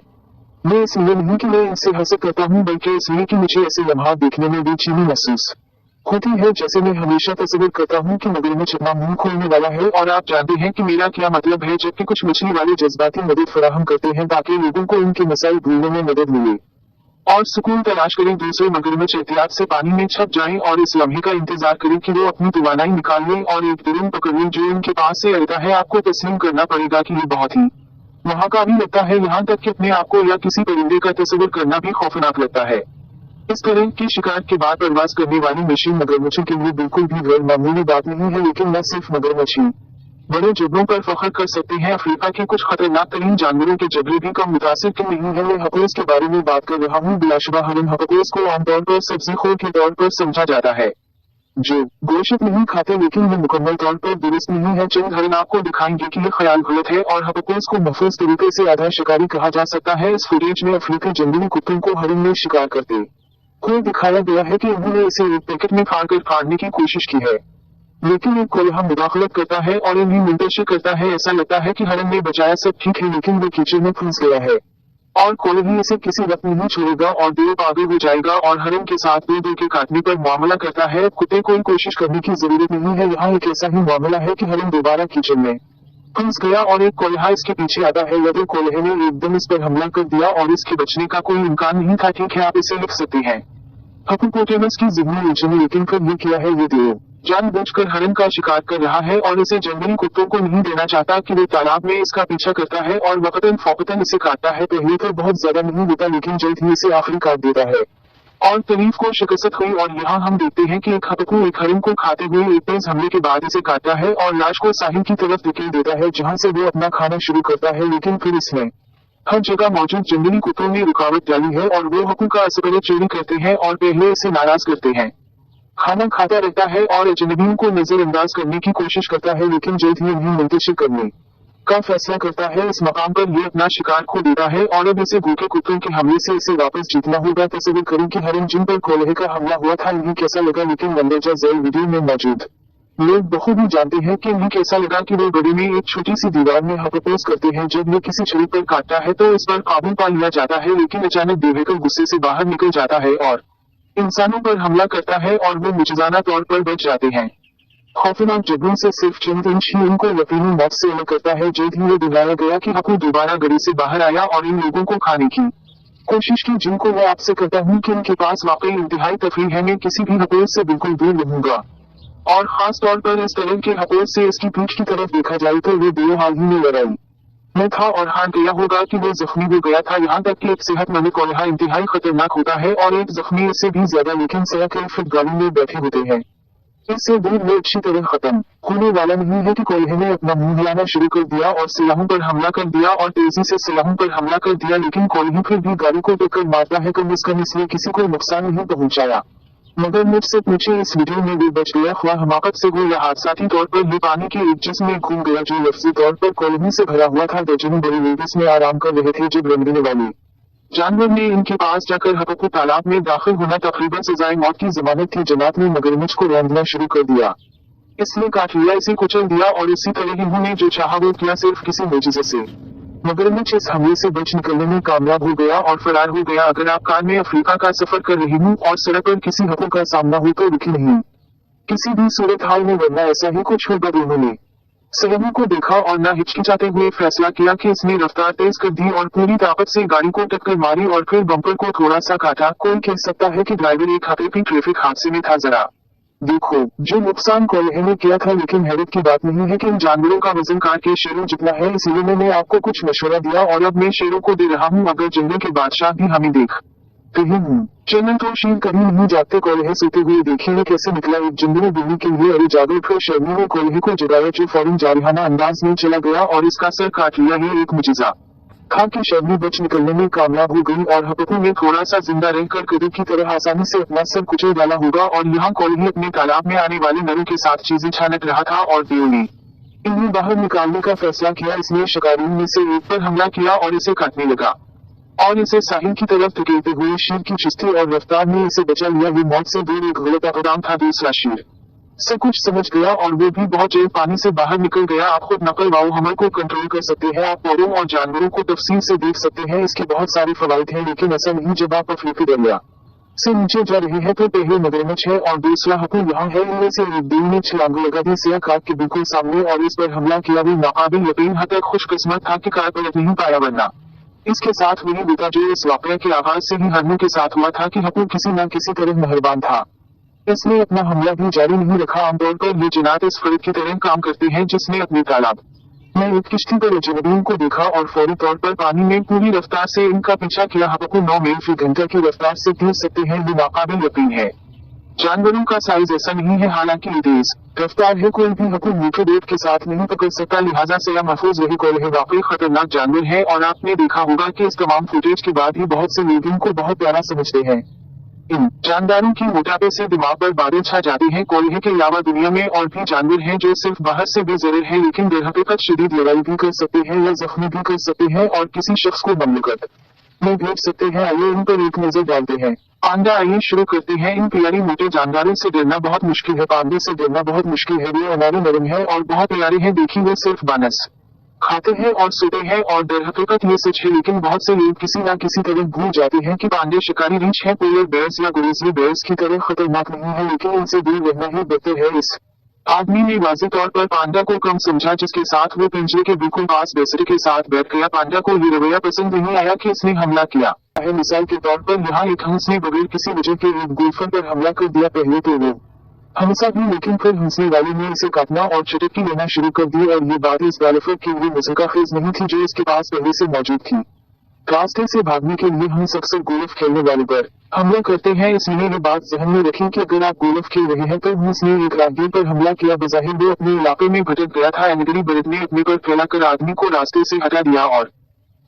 मैं इसलिए नहीं कि मैं इनसे हंसत करता हूँ, बल्कि इसलिए कि मुझे ऐसे लम्हात देखने में बेचैनी महसूस होती है। जैसे मैं हमेशा तस्वीर करता हूँ कि मगरमच्छ अपना मुंह खोलने वाला है, और आप जानते हैं कि मेरा क्या मतलब है, जबकि कुछ मछली वाले जज्बाती मदद फराहम करते हैं ताकि लोगों को इनके मसाइल भूलने में मदद मिले और सुकून तलाश करें। दूसरे मगरमच्छ एहतियात से पानी में छप जाएं और इस लम्हे का इंतजार करें कि वो अपनी तवानाई निकाल लें और एक तुरंत पकड़ लें जो इनके पास से आता है। आपको तस्लीम करना पड़ेगा कि ये बहुत ही महाकावी लगता है, यहाँ तक कि अपने आप को या किसी परिंदे का तस्वीर करना भी खौफनाक लगता है। इस तरह की शिकार के बाद परवाज करने वाली मशीन मगरमच्छों के लिए बिल्कुल भी गैर मामूली बात नहीं है, लेकिन न सिर्फ मगरमच्छ ही बड़े जबरों पर फख्र कर सकते हैं। अफ्रीका के कुछ खतरनाक तरीन जानवरों के जबड़े भी कम मुतासिर के नहीं है। मैं हपोस के बारे में बात कर रहा हूँ। बिलाशुबा हरन हपोस को आमतौर पर सब्जीखोर के तौर पर समझा जाता है जो गोश्त नहीं खाते, लेकिन ये मुकम्मल तौर पर दुरुस्त नहीं है। चंद हरन आपको दिखाएंगे कि ये ख्याल गलत है और हपोस को महफूज तरीके से आधा शिकारी कहा जा सकता है। इस फुटेज में अफ्रीकी जंगली कुत्तों को हरन में शिकार करते हुए दिखाया गया है कि उन्होंने इसे एक पैकेट में फाड़कर फाड़ने की कोशिश की है। लेकिन एक कोल्हा मुदाखलत करता है और इन्हें मुंतशिर करता है। ऐसा लगता है कि हरन ने बचाया, सब ठीक है, लेकिन वो कीचड़ में फंस गया है और कोल्ही इसे किसी वक्त नहीं छोड़ेगा और देर आगे हो जाएगा और हरन के साथ दो के काटने पर मामला करता है। कुत्ते कोई कोशिश करने की जरूरत नहीं है, यहाँ एक ऐसा ही मामला है कि हरन दोबारा कीचड़ में फंस गया और एक कोल्हा इसके पीछे आता है। यदि कोल्हे ने एकदम इस पर हमला कर दिया और इसके बचने का कोई इम्कान नहीं था। ठीक है, आप इसे लिख सकते हैं हिप्पोपोटेमस की जिम्नी उलझन, लेकिन फिर ये किया है, ये देव जानबूझकर हरन का शिकार कर रहा है और इसे जंगली कुत्तों को नहीं देना चाहता कि वो तालाब में इसका पीछा करता है और वक्तन फौकतन इसे काटता है। पहले तो बहुत ज्यादा नहीं होता, लेकिन जल्द ही इसे आखिरी काट देता है और तारीफ को शिकस्त हुई। और यहाँ हम देखते हैं कि एक हपकू एक हरन को खाते हुए एक तेज हमले के बाद इसे काटता है और लाश को साहिल की तरफ धकेल देता है, जहाँ से वो अपना खाना शुरू करता है। लेकिन फिर इसमें हर जगह मौजूद जंगली कुत्तों ने रुकावट डाली है और वो हकू का असर चोरी करते हैं और पहले इसे नाराज करते हैं। खाना खाता रहता है और अजनबियों को नजरअंदाज करने की कोशिश करता है, लेकिन जल्द ही उन्हें मुंतशिर करने का फैसला करता है। इस मकाम पर ये अपना शिकार खो देता है और अब इसे भूखे कुत्तों के हमले से इसे वापस जीतना होगा। तस्वीर करें कि हरन जिन पर कोल्हे का हमला हुआ था इन्हें कैसा लगा, लेकिन मंदरजा ज़ैल वीडियो में मौजूद लोग बखूबी जानते हैं कि इन्हें कैसा लगा कि वो गली में एक छोटी सी दीवार में हपपोस करते हैं। जब ये किसी छड़ी पर काटता है तो इस पर काबू पा लिया जाता है, लेकिन अचानक बेवकूफ गुस्से से बाहर निकल जाता है और इंसानों पर हमला करता है और वो मुजजाना तौर पर बच जाते हैं। खौफनाक जबरों से सिर्फ चंद इंच ही उनको यकीनी मौत से अलग करता है। जल्द ही ये दिखाया गया कि हकू दोबारा गली से बाहर आया और इन लोगों को खाने की कोशिश की, जिनको मैं आपसे कहता हूँ कि इनके पास वाकई इंतहाई तफरीह है। मैं किसी भी हपोस से बिल्कुल दूर रहूंगा और खास तौर पर इस तरह के हपोस से। इसकी पीठ की तरफ देखा जाए तो वो दो हाल ही में लड़ाई में था और हार गया होगा कि वो जख्मी हो गया था। यहाँ तक कि एक सेहतमंद कोल्हा इंतहाई खतरनाक होता है और एक जख्मी इससे भी ज्यादा, लेकिन सड़क फिट गाड़ी में बैठे होते हैं। इससे दूर में अच्छी तरह खत्म होने वाला नहीं है कि कोल्हे ने अपना मुंह हिलाना शुरू कर दिया और सिलाहों पर हमला कर दिया और तेजी से सिलाहों पर हमला कर दिया, लेकिन कोल्ही फिर भी गाड़ी को टक्कर मारता है। कम से कम इसने किसी को नुकसान नहीं पहुंचाया। मगर मुझसे पूछे इस वीडियो में भी बच गया, ख्वाह हमाकत से हो या हादसाती तौर पर। ये पानी के एक जिस्म में घूम गया जो लफ्जी तौर पर कोल्ही से भरा हुआ था। दर्जनों बड़े लोग इसमें आराम कर रहे थे जब रंगने वाले जानवर ने इनके पास जाकर हपकू तालाब में दाखिल होना तकरीबन सजाए मौत की जमानत थी। जमात ने मगरमच्छ को रौंदना शुरू कर दिया, इसने काट लिया, इसे कुचल दिया और इसी तरह इन्होंने जो चाहा वो किया, सिर्फ किसी मुजिजे से। मगरमच्छ इस हमले से बच निकलने में कामयाब हो गया और फरार हो गया। अगर आप कार में अफ्रीका का सफर कर रही हूँ और सड़क पर किसी हकू का सामना हो तो रुकी नहीं किसी भी सूरत हाल में, वरना ऐसा ही कुछ होगा। दोनों ने सहमी को देखा और न हिचकिचाते हुए फैसला किया कि इसने रफ्तार तेज कर दी और पूरी ताकत से गाड़ी को टक्कर मारी और फिर बम्पर को थोड़ा सा काटा। कोई कह सकता है कि ड्राइवर एक हकीकी ट्रैफिक हादसे में था। जरा देखो जो नुकसान कोल्हे ने किया था, लेकिन हैरत की बात नहीं है कि इन जानवरों का वजन कार के शेरों जितना है। इसीलिए मैंने आपको कुछ मशवरा दिया और अब मैं शेरों को दे रहा हूँ। अगर जंगल के बादशाह भी हमें देख चैनल तो शीर कभी नहीं जागते। कोल्हे सोते हुए देखिए कैसे निकला एक जंगली बिल्ली के लिए। अरे जागो, फिर शर्मी ने कोल्हे को जगाया जो फौरन जारहाना अंदाज में चला गया और इसका सर काट लिया। ये एक मुजिजा था कि शर्मी बच निकलने में कामयाब हो गई और हपकू ने थोड़ा सा जिंदा रहकर कदम की तरह आसानी से अपना सर कुचल डाला होगा। और यहाँ कोल्हे अपने तालाब में आने वाले नरों के साथ चीजें छानक रहा था और देव ने इन्हें बाहर निकालने का फैसला किया। इसने शिकारियों में से एक पर हमला किया और इसे काटने लगा और इसे साहिल की तरफ धकेलते हुए शीर की चुस्ती और रफ्तार में इसे बचा लिया। ये मौत से दूर एक गलत इक़दाम था। दूसरा शीर से कुछ समझ गया और वो भी बहुत जल्द पानी से बाहर निकल गया। आप खुद नकल वाओ हमल को कंट्रोल कर सकते हैं। आप पौधों और जानवरों को तफसील से देख सकते हैं। इसके बहुत सारे फवाइद हैं, लेकिन ऐसा नहीं जब आप अफ्रीकी दरिया से नीचे जा रहे हैं तो पहले मगरमच्छ है और दूसरा हकू यहाँ है। इनमें से एक दिन ने छलांग लगा दी सिया कार के बिल्कुल सामने और इस पर हमला किया। वो नाकाबिल यकीन हद तक खुशकिस्मत था कि कार पलट नहीं पाया, वरना इसके साथ वही बीता जो इस वाकये के आगाज से ही हरनों के साथ हुआ था कि हकू किसी न किसी तरह मेहरबान था। इसने अपना हमला भी जारी नहीं रखा। आमतौर पर ये जिनात इस फर्द की तरह काम करते हैं जिसने अपने तालाब में एक किश्ती पर अजनबियों को देखा और फौरी तौर पर पानी में पूरी रफ्तार से इनका पीछा किया। हकू 9 मील फी घंटा की रफ्तार से तीर सकते हैं। ये नाकाबिल यकीन है। जानवरों का साइज ऐसा नहीं है, हालांकि ये तेज रफ्तार है। कोई भी हकू मीठे डेट के साथ नहीं पकड़ सकता, लिहाजा से यह महफूज रही। कोल्हे वाकई खतरनाक जानवर है और आपने देखा होगा कि इस तमाम फुटेज के बाद ही बहुत से लोग इनको बहुत प्यारा समझते हैं। इन जानदारों की मोटापे से दिमाग पर बादल छा जाते हैं। कोल्हे के अलावा दुनिया में और भी जानवर हैं जो सिर्फ बाहर से बेजरर हैं, लेकिन दरहकीकत शदीद लड़ाई भी कर सकते हैं या जख्मी भी कर सकते हैं और किसी शख्स को ममलकत में भेज सकते हैं। आइए इन पर एक नजर डालते हैं। पांडा, आइए शुरू करते हैं। इन प्यारी मोटे जानवरों से डरना बहुत मुश्किल है। पांडे से डरना बहुत मुश्किल है। वे हमारे नरम है और बहुत प्यारे हैं। देखिए वो सिर्फ बानस खाते हैं और सोते हैं और दरहकीकत ये सच है, लेकिन बहुत से लोग किसी न किसी तरह भूल जाते हैं कि पांडे शिकारी रीछ है। पोलर बेयर्स या ग्रिजली बेयर्स की तरह खतरनाक नहीं है, लेकिन इनसे दूर रहना ही बेहतर है। इस आदमी ने वाज़ेह तौर पर पांडा को कम समझा, जिसके साथ वो पिंजरे के बिल्कुल पास बेसरे के साथ बैठ गया। पांडा को ये रवैया पसंद नहीं आया कि इसने हमला किया है। मिसाल के तौर पर यहाँ एक हंस ने बगैर किसी वजह के एक गोल्फर पर हमला कर दिया। पहले तो वो हंसा भी, लेकिन फिर हंसने वाले ने इसे काटना और चुटकी लेना शुरू कर दी। और ये बात इस गालिफर के लिए मुसलकाखेज नहीं थी जो इसके पास पहले से मौजूद थी। रास्ते से भागने के लिए हंस अक्सर गोल्फ खेलने वाले पर हमला करते हैं, इसलिए ये बात ज़हन में रखें कि अगर आप गोल्फ खेल रहे हैं तो हंस ने एक राहगीर पर हमला किया। बज़ाहिर वो अपने इलाके में भटक गया था। एंग्री बर्ड ने अपने पर फैलाकर आदमी को रास्ते से हटा दिया और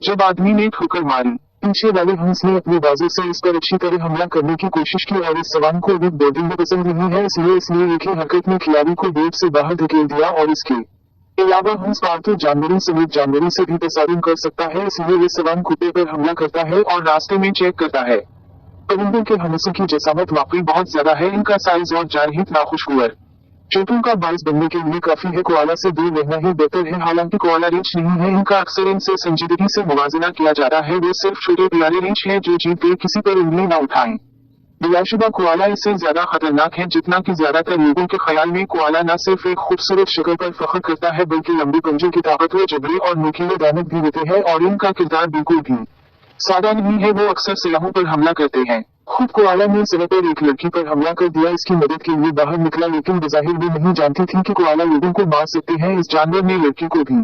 जब आदमी ने ठोकर मारी, पीछे वाले हंस ने अपने बाजू से इस पर अच्छी तरह हमला करने की कोशिश की और इस सवान को विद बॉडी में पसंद नहीं है, इसलिए इसने एक ही हरकत में खिलाड़ी को बोट से बाहर धकेल दिया। और इसके अलावा हंस पालतू जानवरों समेत जानवरों से भी तसादुम कर सकता है, इसलिए ये सवान कुत्ते पर हमला करता है और रास्ते में चेक करता है। परिंदों के हमलों की जसामत वाकई बहुत ज्यादा है। इनका साइज और जारहित नाखुशगवार चोटों का बाइस बनने के लिए काफी है। कोआला से दूर रहना ही बेहतर है। हालांकि कोआला रीछ नहीं है, इनका अक्सर इनसे संजीदगी से मुवाजना किया जाता है। वो सिर्फ छोटे प्यारे रीछ है जो जीत गए, किसी पर उंगली न उठाएं। बिलाशुबा कोआला इससे ज्यादा खतरनाक है जितना कि ज्यादातर लोगों के ख्याल में। कोआला न सिर्फ एक खूबसूरत शक्ल पर फख्र करता है, बल्कि लंबी पंजों की ताकतवर जबड़े और नुकीले दांत भी होते हैं। और इनका किरदार बिल्कुल भी सादा नहीं है। वो अक्सर सलाहों पर हमला करते हैं। खुद कोआला ने समय पर एक लड़की पर हमला कर दिया, इसकी मदद के लिए बाहर निकला, लेकिन बज़ाहिर वो नहीं जानती थी कि कोआला लोगों को मार सकते हैं। इस जानवर ने लड़की को भी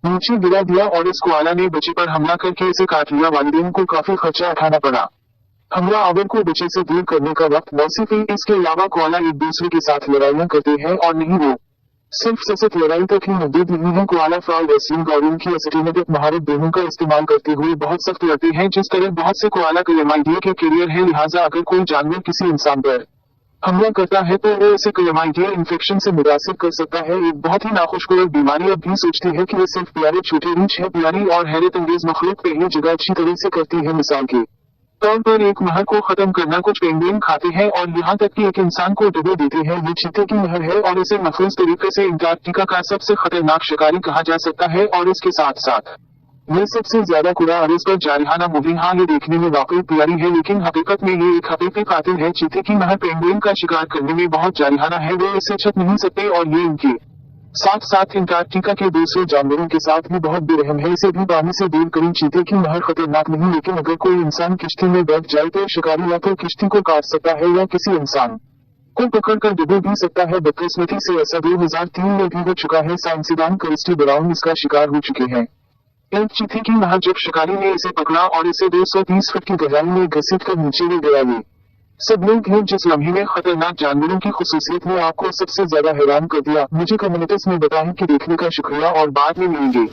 नीचे गिरा दिया और इस कोआला ने बच्चे पर हमला करके इसे काट लिया। वालिदैन को काफी खर्चा उठाना पड़ा हमला आवर को बच्चे से दूर करने का वक्त मौसीफी। इसके अलावा कोआला एक दूसरे के साथ लड़ाइयाँ करते हैं और नहीं वो सिर्फ सशक्त लड़ाई तक ही महदूद नहीं है। कोआला फाउल रेसलिंग और उनकी एथलेटिक महारत दोनों का इस्तेमाल करते हुए बहुत सख्त लड़ते हैं। जिस तरह बहुत से कोआला क्लेमाइडिया के कैरियर है, लिहाजा अगर कोई जानवर किसी इंसान पर हमला करता है तो वो इसे क्लेमाइडिया इन्फेक्शन से मुतासिर कर सकता है, एक बहुत ही नाखुशगवार बीमारी। अब भी सोचती है कि ये सिर्फ प्यारे छोटे रीछ है। प्यारी और हैरत अंगेज मखलूक पहली जगह अच्छी तरह से करती है। मिसाल के तौर पर एक महर को खत्म करना कुछ पेंगुइन खाते हैं और यहाँ तक कि एक इंसान को डुबो देते हैं। ये चीते की महर है और इसे महफूज तरीके से अंटार्कटिका का सबसे खतरनाक शिकारी कहा जा सकता है। और इसके साथ साथ ये सबसे ज्यादा कूड़ा अरज पर जारिहाना मूवी। हाँ, ये देखने में वाकई प्यारी है, लेकिन हकीकत में ये एक हकीकी कातिल है। चीते की महर पेंगुइन का शिकार करने में बहुत जारिहाना है। वो इसे छत नहीं सकते और ये इनके साथ साथ अंटार्कटिका के दूसरे जानवरों के साथ भी बहुत बेरहम है। इसे भी पानी से दूर करें। चीते की महर खतरनाक नहीं, लेकिन अगर कोई इंसान किश्ती में बैठ जाए तो शिकारी या तो किश्ती को काट सकता है या किसी इंसान को पकड़ कर डुबो भी सकता है। बदकिस्मती से ऐसा 2003 में भी हो चुका है। साइंसदान क्रिस्टी ब्राउन इसका शिकार हो चुके हैं। एक चीते की महर जब शिकारी ने इसे पकड़ा और इसे 230 फुट की गहराई में घसीट कर नीचे ले गया। ये सब लोग हैं जिस लम्हे में खतरनाक जानवरों की खुसूसियत ने आपको सबसे ज्यादा हैरान कर दिया। मुझे कम्युनिटीज में बताएं कि देखने का शुक्रिया और बाद में मिलेंगे।